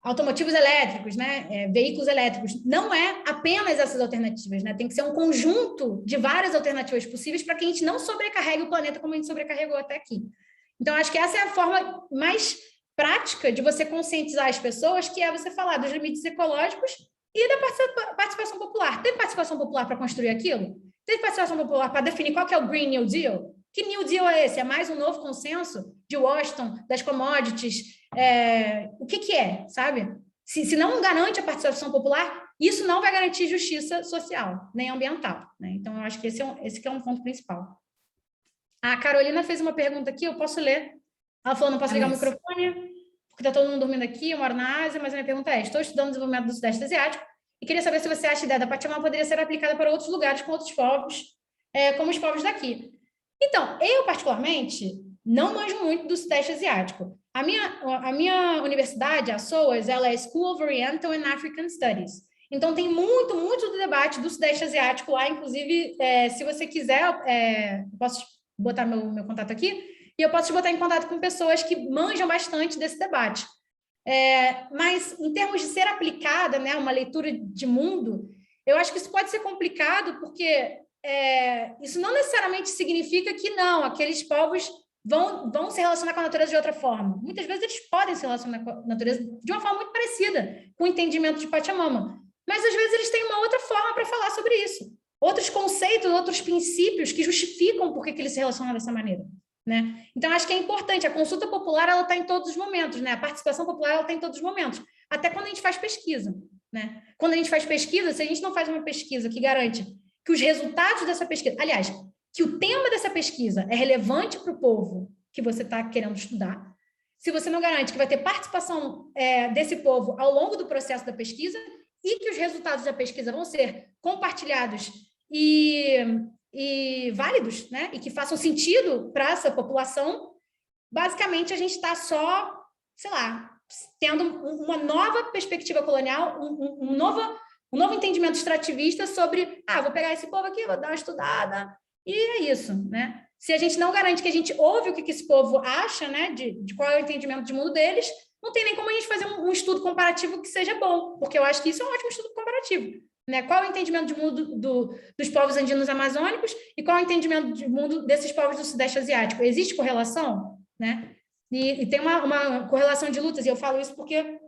automotivos elétricos, né? Veículos elétricos. Não é apenas essas alternativas, né? Tem que ser um conjunto de várias alternativas possíveis para que a gente não sobrecarregue o planeta como a gente sobrecarregou até aqui. Então, acho que essa é a forma mais prática de você conscientizar as pessoas, que é você falar dos limites ecológicos e da participação popular. Tem participação popular para construir aquilo? Tem participação popular para definir qual que é o Green New Deal? Que New Deal é esse? É mais um novo consenso de Washington, das commodities? O que é, sabe? Se não garante a participação popular, isso não vai garantir justiça social, nem ambiental, né? Então, eu acho que esse que é um ponto principal. A Carolina fez uma pergunta aqui, eu posso ler. Ela falou, não posso ligar o microfone, porque está todo mundo dormindo aqui, eu moro na Ásia, mas a minha pergunta é, estou estudando o desenvolvimento do Sudeste Asiático e queria saber se você acha a ideia da Pachamama poderia ser aplicada para outros lugares com outros povos, como os povos daqui. Então, eu, particularmente, não manjo muito do Sudeste Asiático. A minha universidade, a SOAS, ela é School of Oriental and African Studies. Então, tem muito, muito do debate do Sudeste Asiático lá. Inclusive, se você quiser, eu posso botar meu contato aqui, e eu posso te botar em contato com pessoas que manjam bastante desse debate. Mas, em termos de ser aplicada, né, uma leitura de mundo, eu acho que isso pode ser complicado, porque isso não necessariamente significa que não, aqueles povos vão se relacionar com a natureza de outra forma. Muitas vezes eles podem se relacionar com a natureza de uma forma muito parecida com o entendimento de Pachamama, mas às vezes eles têm uma outra forma para falar sobre isso, outros conceitos, outros princípios que justificam por que eles se relacionam dessa maneira, né? Então, acho que é importante, a consulta popular ela está em todos os momentos, né? A participação popular ela está em todos os momentos, até quando a gente faz pesquisa, né? Quando a gente faz pesquisa, se a gente não faz uma pesquisa que garante que os resultados dessa pesquisa, aliás, que o tema dessa pesquisa é relevante para o povo que você está querendo estudar, se você não garante que vai ter participação desse povo ao longo do processo da pesquisa e que os resultados da pesquisa vão ser compartilhados e válidos, né? E que façam sentido para essa população, basicamente a gente está só, sei lá, tendo uma nova perspectiva colonial, um novo entendimento extrativista sobre, vou pegar esse povo aqui, vou dar uma estudada, e é isso, né? se a gente não garante que a gente ouve o que esse povo acha, né, de qual é o entendimento de mundo deles, não tem nem como a gente fazer um estudo comparativo que seja bom, porque eu acho que isso é um ótimo estudo comparativo, né? Qual é o entendimento de mundo dos povos andinos amazônicos e qual é o entendimento de mundo desses povos do Sudeste Asiático? Existe correlação, né? E tem uma correlação de lutas, e eu falo isso porque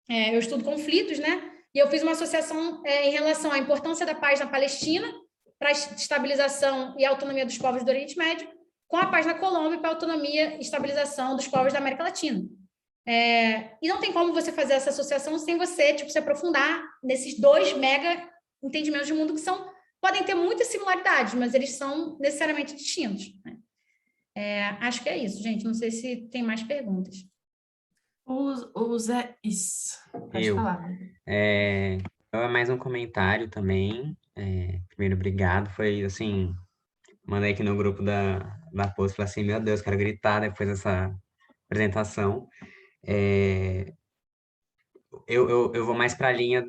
eu estudo conflitos, né? E eu fiz uma associação em relação à importância da paz na Palestina para a estabilização e autonomia dos povos do Oriente Médio, com a paz na Colômbia para a autonomia e estabilização dos povos da América Latina. E não tem como você fazer essa associação sem você se aprofundar nesses dois mega entendimentos de mundo que podem ter muitas similaridades, mas eles são necessariamente distintos, né? Acho que é isso, gente. Não sei se tem mais perguntas. O Zé, isso. Pode Eu. falar. Mais um comentário também. Primeiro, obrigado. Foi assim, mandei aqui no grupo da post, falei assim, meu Deus, quero gritar depois dessa apresentação. Eu vou mais para a linha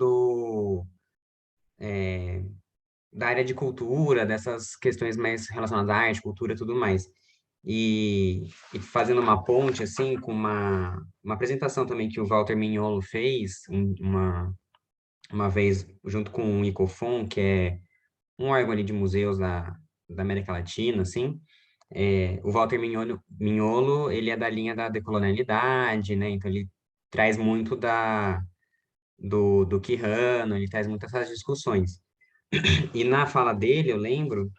da área de cultura, dessas questões mais relacionadas à arte, cultura e tudo mais. E fazendo uma ponte, assim, com uma apresentação também que o Walter Mignolo fez, uma vez, junto com o ICOFON, que é um órgão ali de museus da América Latina, assim. O Walter Mignolo, ele é da linha da decolonialidade, né? Então, ele traz muito do Quijano, ele traz muitas essas discussões. E na fala dele, eu lembro,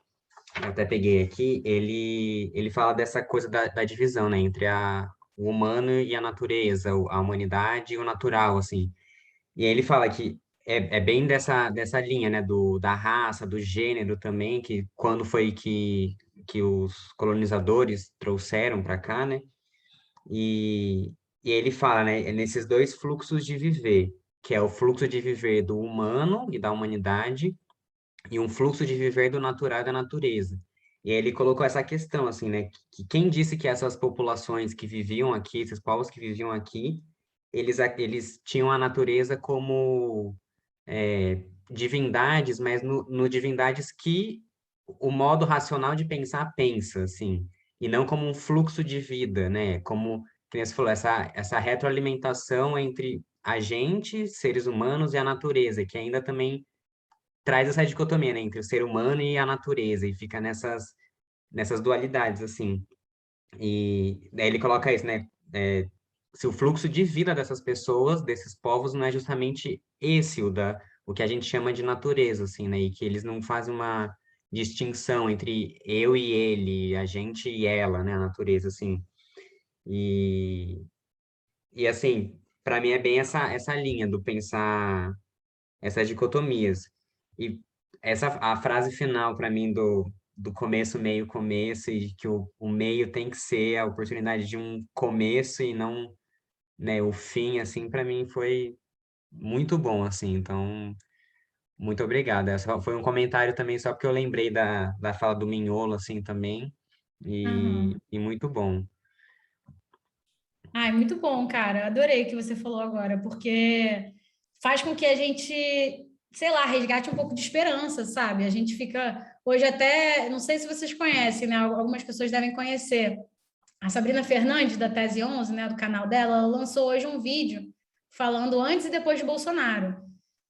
eu até peguei aqui, ele fala dessa coisa da divisão, né, entre o humano e a natureza, a humanidade e o natural, assim. E aí ele fala que é bem dessa linha, né, da raça, do gênero também, que quando foi que os colonizadores trouxeram para cá, né, e ele fala, né, nesses dois fluxos de viver, que é o fluxo de viver do humano e da humanidade, e um fluxo de viver do natural e da natureza. E aí ele colocou essa questão, assim, né? Que quem disse que essas populações que viviam aqui, esses povos que viviam aqui, eles tinham a natureza como divindades, mas no divindades que o modo racional de pensar pensa, assim, e não como um fluxo de vida, né? Como, como você falou, essa retroalimentação entre a gente, seres humanos, e a natureza, que ainda também traz essa dicotomia, né, entre o ser humano e a natureza, e fica nessas dualidades, assim. E daí ele coloca isso, né, se o fluxo de vida dessas pessoas, desses povos, não é justamente esse, o que a gente chama de natureza, assim, né, e que eles não fazem uma distinção entre eu e ele, a gente e ela, né, a natureza, assim. E assim, para mim é bem essa linha do pensar essas dicotomias. E a frase final para mim do começo, meio, começo, e que o meio tem que ser a oportunidade de um começo e não, né, o fim, assim, para mim foi muito bom, assim. Então, muito obrigado. Foi um comentário também só porque eu lembrei da fala do Mignolo, assim, também, e muito bom. Ai, muito bom, cara. Adorei o que você falou agora, porque faz com que a gente, sei lá, resgate um pouco de esperança, sabe? A gente fica hoje até, não sei se vocês conhecem, né? Algumas pessoas devem conhecer. A Sabrina Fernandes, da Tese 11, né, do canal dela, ela lançou hoje um vídeo falando antes e depois de Bolsonaro.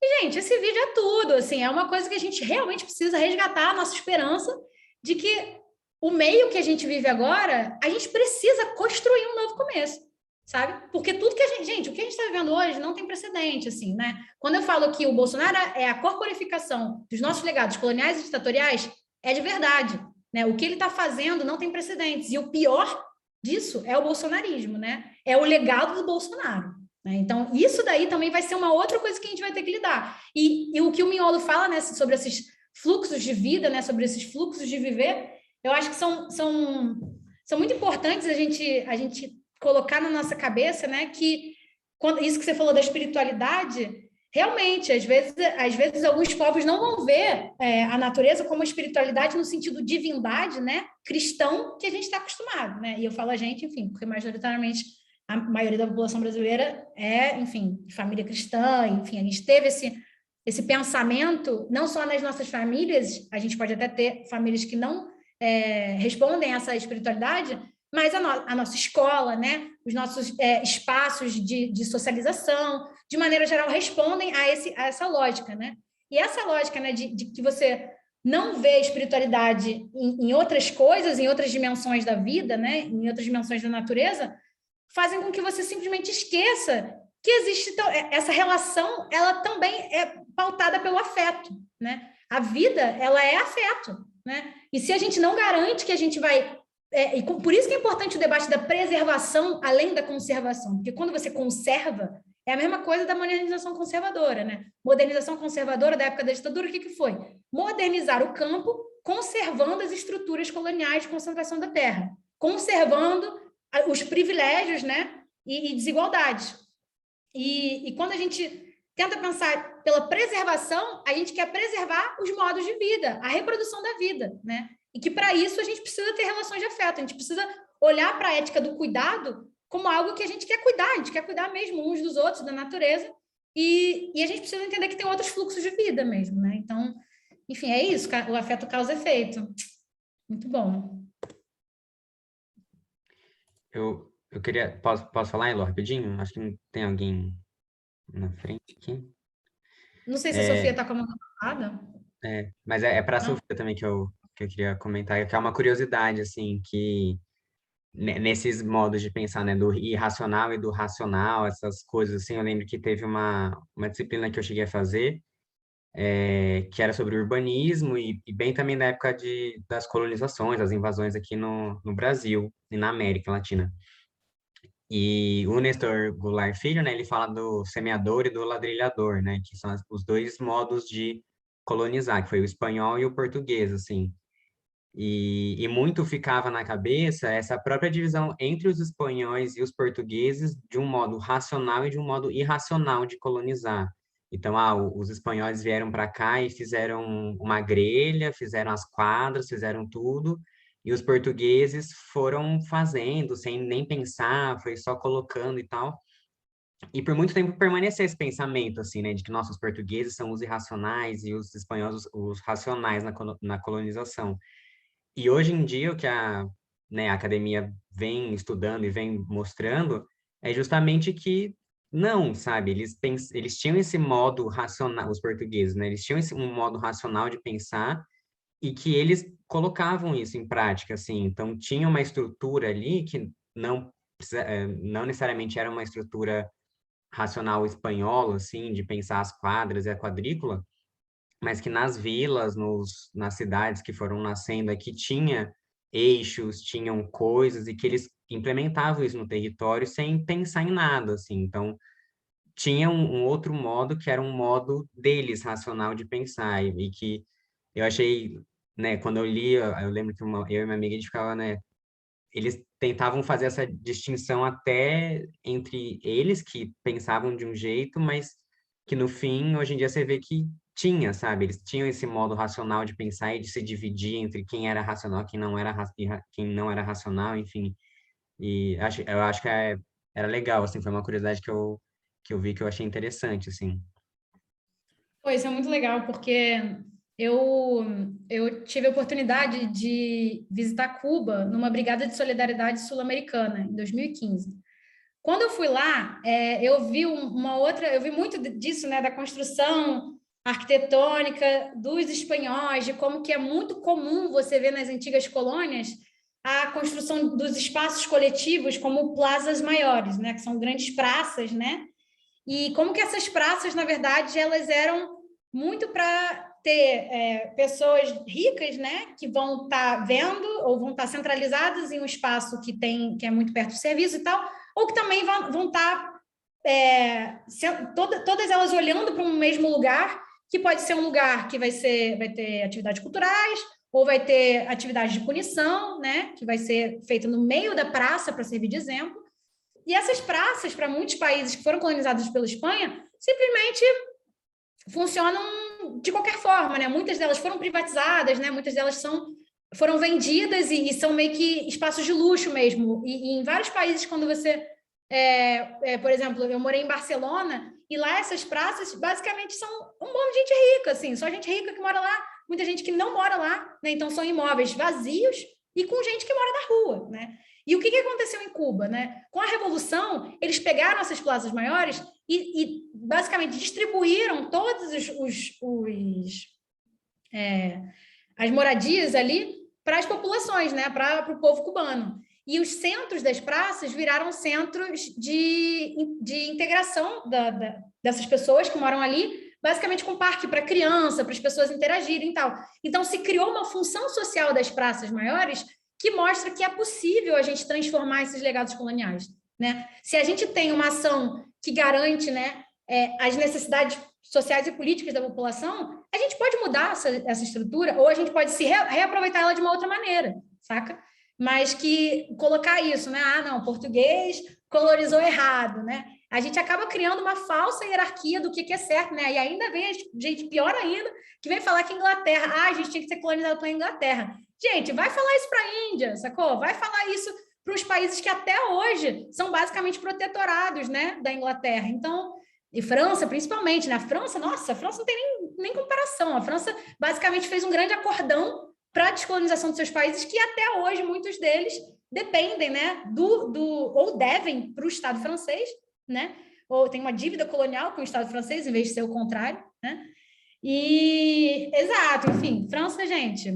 E, gente, esse vídeo é tudo, assim, é uma coisa que a gente realmente precisa resgatar a nossa esperança de que o meio que a gente vive agora, a gente precisa construir um novo começo, sabe? Porque tudo que gente, o que a gente está vivendo hoje não tem precedente, assim, né? Quando eu falo que o Bolsonaro é a corporificação dos nossos legados coloniais e ditatoriais, é de verdade, né? O que ele está fazendo não tem precedentes. E o pior disso é o bolsonarismo, né? É o legado do Bolsonaro, né? Então, isso daí também vai ser uma outra coisa que a gente vai ter que lidar. E o que o Mignolo fala, né, sobre esses fluxos de vida, né, sobre esses fluxos de viver, eu acho que são muito importantes a gente colocar na nossa cabeça, né, que isso que você falou da espiritualidade, realmente, às vezes alguns povos não vão ver a natureza como espiritualidade no sentido divindade, né, cristão, que a gente está acostumado, né? E eu falo a gente, enfim, porque majoritariamente a maioria da população brasileira enfim, de família cristã, enfim, a gente teve esse pensamento, não só nas nossas famílias, a gente pode até ter famílias que não respondem a essa espiritualidade, mas a nossa escola, né, os nossos espaços de socialização, de maneira geral, respondem a essa lógica, né? E essa lógica, né, de que você não vê espiritualidade em outras coisas, em outras dimensões da vida, né, em outras dimensões da natureza, fazem com que você simplesmente esqueça que existe essa relação, ela também é pautada pelo afeto, né? A vida, ela é afeto, né? E se a gente não garante que a gente vai... e por isso que é importante o debate da preservação além da conservação, porque quando você conserva, é a mesma coisa da modernização conservadora, né? Modernização conservadora da época da ditadura, o que foi? Modernizar o campo, conservando as estruturas coloniais de concentração da terra, conservando os privilégios, né? E desigualdades. E quando a gente tenta pensar pela preservação, a gente quer preservar os modos de vida, a reprodução da vida, né? E que para isso a gente precisa ter relações de afeto, a gente precisa olhar para a ética do cuidado como algo que a gente quer cuidar, a gente quer cuidar mesmo uns dos outros, da natureza, e a gente precisa entender que tem outros fluxos de vida mesmo, né? Então, enfim, é isso, o afeto causa efeito. Muito bom. Eu queria... Posso falar, Elô, rapidinho? Acho que não tem alguém na frente aqui. Não sei se a Sofia está com a mão levantada. Mas é para a Não? Sofia também que eu queria comentar, que é uma curiosidade, assim, que nesses modos de pensar, né, do irracional e do racional, essas coisas, assim, eu lembro que teve uma disciplina que eu cheguei a fazer, que era sobre urbanismo e bem também da época das colonizações, das invasões aqui no Brasil e na América Latina. E o Nestor Goulart Filho, né, ele fala do semeador e do ladrilhador, né, que são os dois modos de colonizar, que foi o espanhol e o português, assim. E muito ficava na cabeça essa própria divisão entre os espanhóis e os portugueses de um modo racional e de um modo irracional de colonizar. Então, os espanhóis vieram para cá e fizeram uma grelha, fizeram as quadras, fizeram tudo, e os portugueses foram fazendo sem nem pensar, foi só colocando e tal. E por muito tempo permaneceu esse pensamento, assim, né, de que nossos portugueses são os irracionais e os espanhóis os racionais na colonização. E hoje em dia, o que né, a academia vem estudando e vem mostrando é justamente que não, sabe? Eles tinham esse modo racional, os portugueses, né? Eles tinham um modo racional de pensar e que eles colocavam isso em prática, assim. Então, tinha uma estrutura ali que não necessariamente era uma estrutura racional espanhola, assim, de pensar as quadras e a quadrícula, mas que nas vilas, nas cidades que foram nascendo aqui, tinha eixos, tinham coisas, e que eles implementavam isso no território sem pensar em nada, assim. Então, tinha um outro modo, que era um modo deles, racional de pensar, e que eu achei, né, quando eu li, eu lembro que eu e minha amiga, a gente ficava, né, eles tentavam fazer essa distinção até entre eles, que pensavam de um jeito, mas que no fim, hoje em dia, você vê que tinha, sabe? Eles tinham esse modo racional de pensar e de se dividir entre quem era racional, quem não era racional, enfim. E eu acho que era legal, assim, foi uma curiosidade que eu vi que eu achei interessante, assim. Pois, isso é muito legal, porque eu tive a oportunidade de visitar Cuba numa brigada de solidariedade sul-americana, em 2015. Quando eu fui lá, eu vi eu vi muito disso, né, da construção arquitetônica dos espanhóis, de como que é muito comum você ver nas antigas colônias a construção dos espaços coletivos como plazas maiores, né, que são grandes praças, né, e como que essas praças, na verdade, elas eram muito para ter pessoas ricas, né, que vão estar vendo ou vão estar centralizadas em um espaço que é muito perto do serviço e tal, ou que também vão estar todas elas olhando para um mesmo lugar, que pode ser um lugar que vai ter atividades culturais, ou vai ter atividades de punição, né, que vai ser feita no meio da praça para servir de exemplo. E essas praças, para muitos países que foram colonizados pela Espanha, simplesmente funcionam de qualquer forma, né? Muitas delas foram privatizadas, né? Muitas delas foram vendidas e são meio que espaços de luxo mesmo. E em vários países, quando você... por exemplo, eu morei em Barcelona e lá essas praças basicamente são um monte de gente rica, assim, só gente rica que mora lá, muita gente que não mora lá, né? Então são imóveis vazios e com gente que mora na rua, né? E o que aconteceu em Cuba, né? Com a Revolução, eles pegaram essas plazas maiores e basicamente distribuíram todas as moradias ali para as populações, né? Para o povo cubano. E os centros das praças viraram centros de integração dessas pessoas que moram ali, basicamente com parque para criança, para as pessoas interagirem e tal. Então, se criou uma função social das praças maiores que mostra que é possível a gente transformar esses legados coloniais, né? Se a gente tem uma ação que garante, né, as necessidades sociais e políticas da população, a gente pode mudar essa estrutura ou a gente pode se reaproveitar ela de uma outra maneira, saca? Mas que colocar isso, né? Ah, não, português colonizou errado, né? A gente acaba criando uma falsa hierarquia do que é certo, né? E ainda vem gente pior ainda, que vem falar que Inglaterra, a gente tinha que ser colonizado pela Inglaterra. Gente, vai falar isso para a Índia, sacou? Vai falar isso para os países que até hoje são basicamente protetorados, né, da Inglaterra. Então, e França, principalmente, né? A França não tem nem comparação. A França basicamente fez um grande acordão para a descolonização dos seus países, que até hoje muitos deles dependem, né, ou devem para o Estado francês, né? Ou tem uma dívida colonial com o Estado francês, em vez de ser o contrário, né? Exato, enfim, França, gente.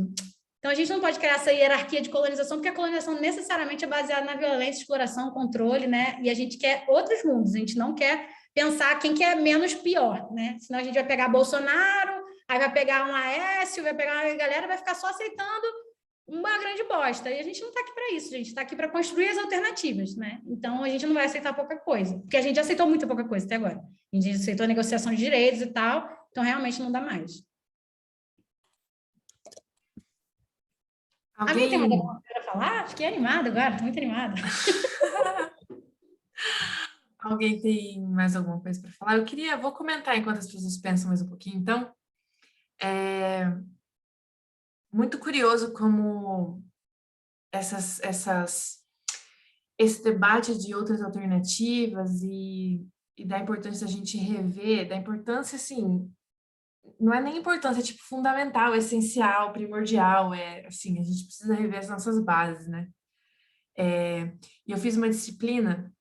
Então, a gente não pode criar essa hierarquia de colonização, porque a colonização necessariamente é baseada na violência, exploração, controle, né? E a gente quer outros mundos, a gente não quer pensar quem que é menos pior, né? Senão a gente vai pegar Bolsonaro, aí vai pegar um Aécio, vai pegar uma galera, vai ficar só aceitando uma grande bosta. E a gente não está aqui para isso, a gente está aqui para construir as alternativas, né? Então, a gente não vai aceitar pouca coisa, porque a gente já aceitou muita pouca coisa até agora. A gente aceitou a negociação de direitos e tal, então realmente não dá mais. Alguém tem mais alguma coisa para falar? Fiquei animada agora, estou muito animada. Alguém tem mais alguma coisa para falar? Vou comentar enquanto as pessoas pensam mais um pouquinho, então. Muito curioso como esse debate de outras alternativas e da importância da gente rever, da importância, assim, não é nem importância, é tipo fundamental, essencial, primordial, assim, a gente precisa rever as nossas bases, né? E eu fiz uma disciplina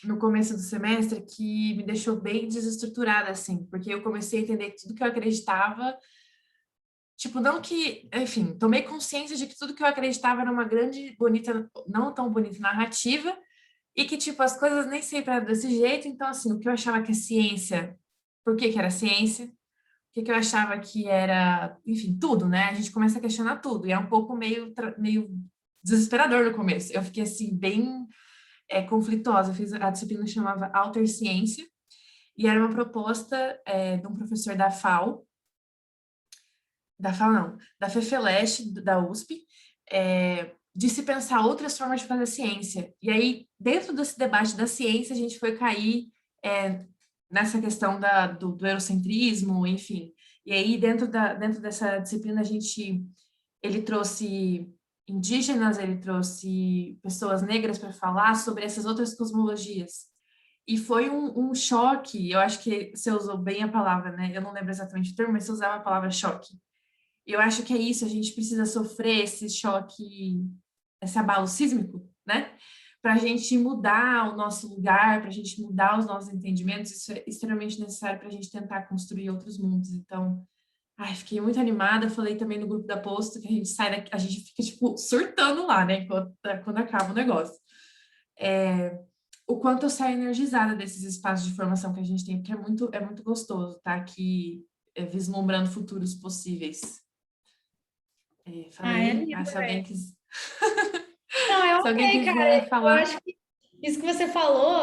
no começo do semestre que me deixou bem desestruturada, assim, porque eu comecei a entender que tudo que eu acreditava, tipo, não que, enfim, tomei consciência de que tudo que eu acreditava era uma grande, bonita, não tão bonita narrativa, e que, tipo, as coisas nem sempre eram desse jeito, então, assim, o que eu achava que é ciência, por que era ciência? O que eu achava que era, enfim, tudo, né? A gente começa a questionar tudo, e é um pouco meio desesperador no começo. Eu fiquei, assim, bem conflituosa. Eu fiz a disciplina que chamava Alterciência, e era uma proposta de um professor da FAO, da FEFELESH, da USP, de se pensar outras formas de fazer ciência. E aí, dentro desse debate da ciência, a gente foi cair nessa questão do eurocentrismo, enfim. E aí, dentro dessa disciplina, ele trouxe indígenas, ele trouxe pessoas negras para falar sobre essas outras cosmologias. E foi um choque, eu acho que você usou bem a palavra, né? Eu não lembro exatamente o termo, mas você usava a palavra choque. Eu acho que é isso, a gente precisa sofrer esse choque, esse abalo sísmico, né? Para a gente mudar o nosso lugar, para a gente mudar os nossos entendimentos, isso é extremamente necessário para a gente tentar construir outros mundos. Então, fiquei muito animada, falei também no grupo da Posto que a gente sai daqui, a gente fica, tipo, surtando lá, né? Quando acaba o negócio. O quanto eu saio energizada desses espaços de formação que a gente tem, porque é muito gostoso estar aqui vislumbrando futuros possíveis. Falei, se alguém quiser... Não, se alguém quiser cara, falar... Eu acho que isso que você falou,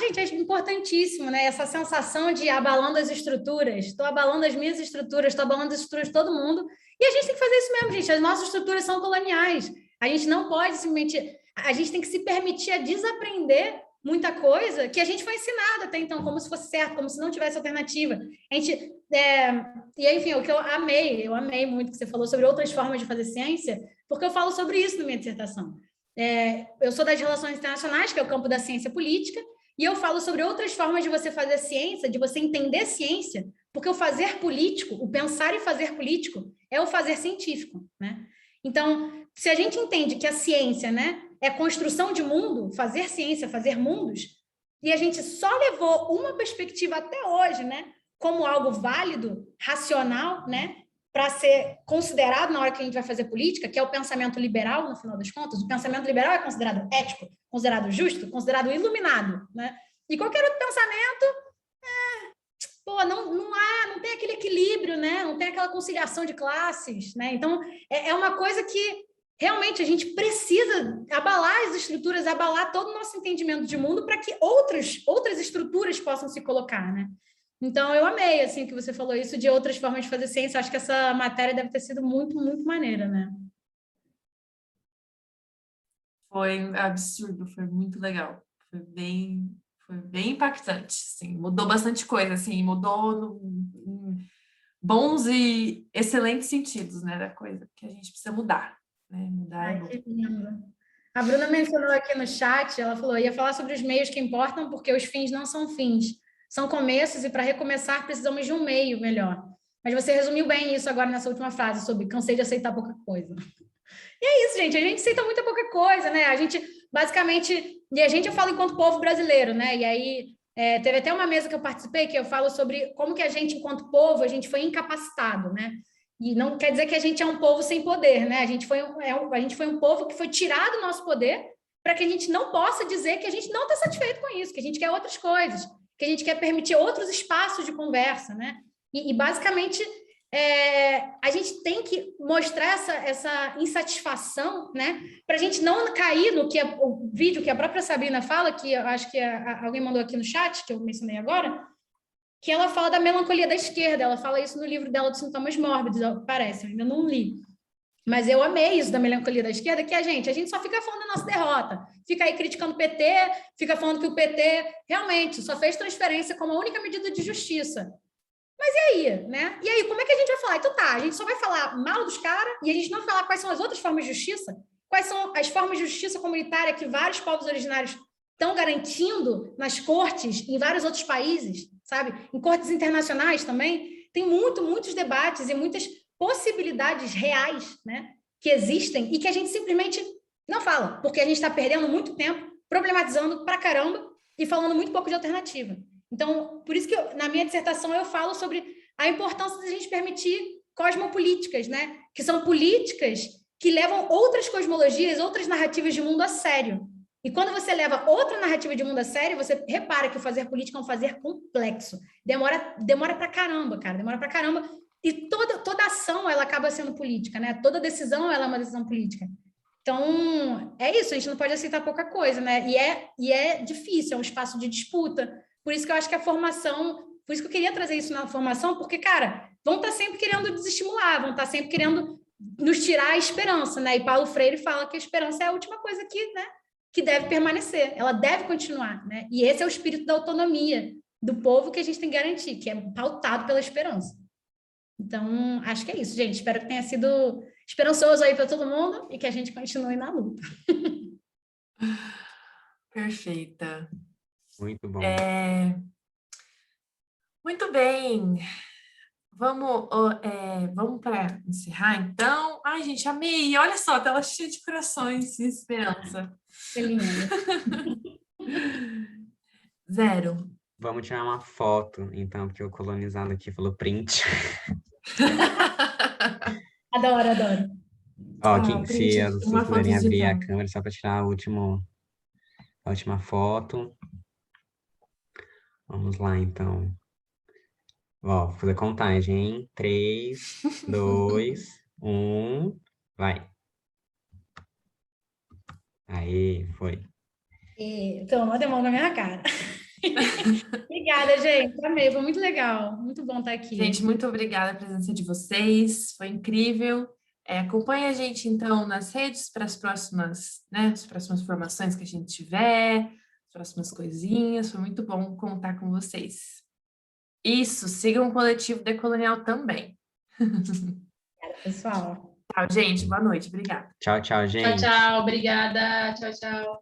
gente, acho importantíssimo, né? Essa sensação de abalando as estruturas, estou abalando as minhas estruturas, estou abalando as estruturas de todo mundo, e a gente tem que fazer isso mesmo, gente. As nossas estruturas são coloniais. A gente não pode simplesmente... A gente tem que se permitir a desaprender muita coisa que a gente foi ensinado até então, como se fosse certo, como se não tivesse alternativa. E aí, enfim, o que eu amei muito que você falou sobre outras formas de fazer ciência, porque eu falo sobre isso na minha dissertação. Eu sou das relações internacionais, que é o campo da ciência política, e eu falo sobre outras formas de você fazer ciência, de você entender ciência, Porque o fazer político, o pensar e fazer político, é o fazer científico, né? Então, se a gente entende que a ciência, né, é construção de mundo, fazer ciência, fazer mundos, e a gente só levou uma perspectiva até hoje, né, como algo válido, racional, né, para ser considerado na hora que a gente vai fazer política, que é o pensamento liberal, no final das contas. O pensamento liberal é considerado ético, considerado justo, considerado iluminado, né? E qualquer outro pensamento, pô, não tem aquele equilíbrio, né? Não tem aquela conciliação de classes, né? Então, é uma coisa que realmente a gente precisa abalar as estruturas, abalar todo o nosso entendimento de mundo para que outras estruturas possam se colocar, né? Então, eu amei, assim, que você falou isso de outras formas de fazer ciência. Acho que essa matéria deve ter sido muito, muito maneira, né? Foi absurdo, foi muito legal. Foi bem impactante, assim. Mudou bastante coisa, assim. Mudou em bons e excelentes sentidos, né? Da coisa que a gente precisa mudar, né? Mudar é bom. Que lindo. A Bruna mencionou aqui no chat, ela falou, ia falar sobre os meios que importam, porque os fins não são fins, são começos, e para recomeçar precisamos de um meio melhor. Mas você resumiu bem isso agora nessa última frase, sobre cansei de aceitar pouca coisa. E é isso, gente, a gente aceita muita pouca coisa, né? A gente, basicamente, e a gente, eu falo enquanto povo brasileiro, né? E aí, teve até uma mesa que eu participei, que eu falo sobre como que a gente, enquanto povo, a gente foi incapacitado, né? E não quer dizer que a gente é um povo sem poder, né? A gente foi um povo que foi tirado do nosso poder para que a gente não possa dizer que a gente não está satisfeito com isso, que a gente quer outras coisas, que a gente quer permitir outros espaços de conversa, né? E basicamente, a gente tem que mostrar essa insatisfação, né? Para a gente não cair no que o vídeo que a própria Sabrina fala, que eu acho que alguém mandou aqui no chat, que eu mencionei agora, que ela fala da melancolia da esquerda. Ela fala isso no livro dela dos sintomas mórbidos, parece, eu ainda não li. Mas eu amei isso da melancolia da esquerda, que a gente só fica falando da nossa derrota, fica aí criticando o PT, fica falando que o PT realmente só fez transferência como a única medida de justiça. Mas e aí, né? E aí, como é que a gente vai falar? Então tá, a gente só vai falar mal dos caras e a gente não vai falar quais são as outras formas de justiça? Quais são as formas de justiça comunitária que vários povos originários estão garantindo nas cortes em vários outros países, sabe? Em cortes internacionais também. Tem muitos debates e muitas possibilidades reais, né? Que existem e que a gente simplesmente não fala, porque a gente está perdendo muito tempo problematizando pra caramba e falando muito pouco de alternativa. Então, por isso que na minha dissertação eu falo sobre a importância da gente permitir cosmopolíticas, né? Que são políticas que levam outras cosmologias, outras narrativas de mundo a sério. E quando você leva outra narrativa de mundo a sério, você repara que o fazer política é um fazer complexo. Demora pra caramba, cara, demora pra caramba. E toda ação, ela acaba sendo política, né? Toda decisão, ela é uma decisão política. Então, é isso, a gente não pode aceitar pouca coisa, né? E é difícil, é um espaço de disputa. Por isso que eu acho que a formação, por isso que eu queria trazer isso na formação, porque, cara, vão estar sempre querendo desestimular, vão estar sempre querendo nos tirar a esperança, né? E Paulo Freire fala que a esperança é a última coisa que deve permanecer, ela deve continuar, né? E esse é o espírito da autonomia do povo que a gente tem que garantir, que é pautado pela esperança. Então, acho que é isso, gente. Espero que tenha sido esperançoso aí para todo mundo e que a gente continue na luta. Perfeita. Muito bom. Muito bem. Vamos para encerrar, então. Ai, gente, amei. Olha só, tela cheia de corações e esperança. Que lindo. 0. Vamos tirar uma foto, então, porque o colonizado aqui falou print. Adoro. Ó, se as pessoas puderem abrir a então. câmera só para tirar a última foto. Vamos lá, então. Ó, vou fazer contagem, hein? 3, 2, 1, vai. Aí, foi. Toma, deu mão na minha cara. Obrigada, gente. Amei, foi muito legal. Muito bom estar aqui. Gente, muito obrigada pela presença de vocês. Foi incrível. Acompanhe a gente, então, nas redes para as próximas formações que a gente tiver, as próximas coisinhas. Foi muito bom contar com vocês. Isso, sigam o Coletivo Decolonial também. Obrigada, pessoal. Tchau, gente. Boa noite. Obrigada. Tchau, gente. Tchau, obrigada. Tchau.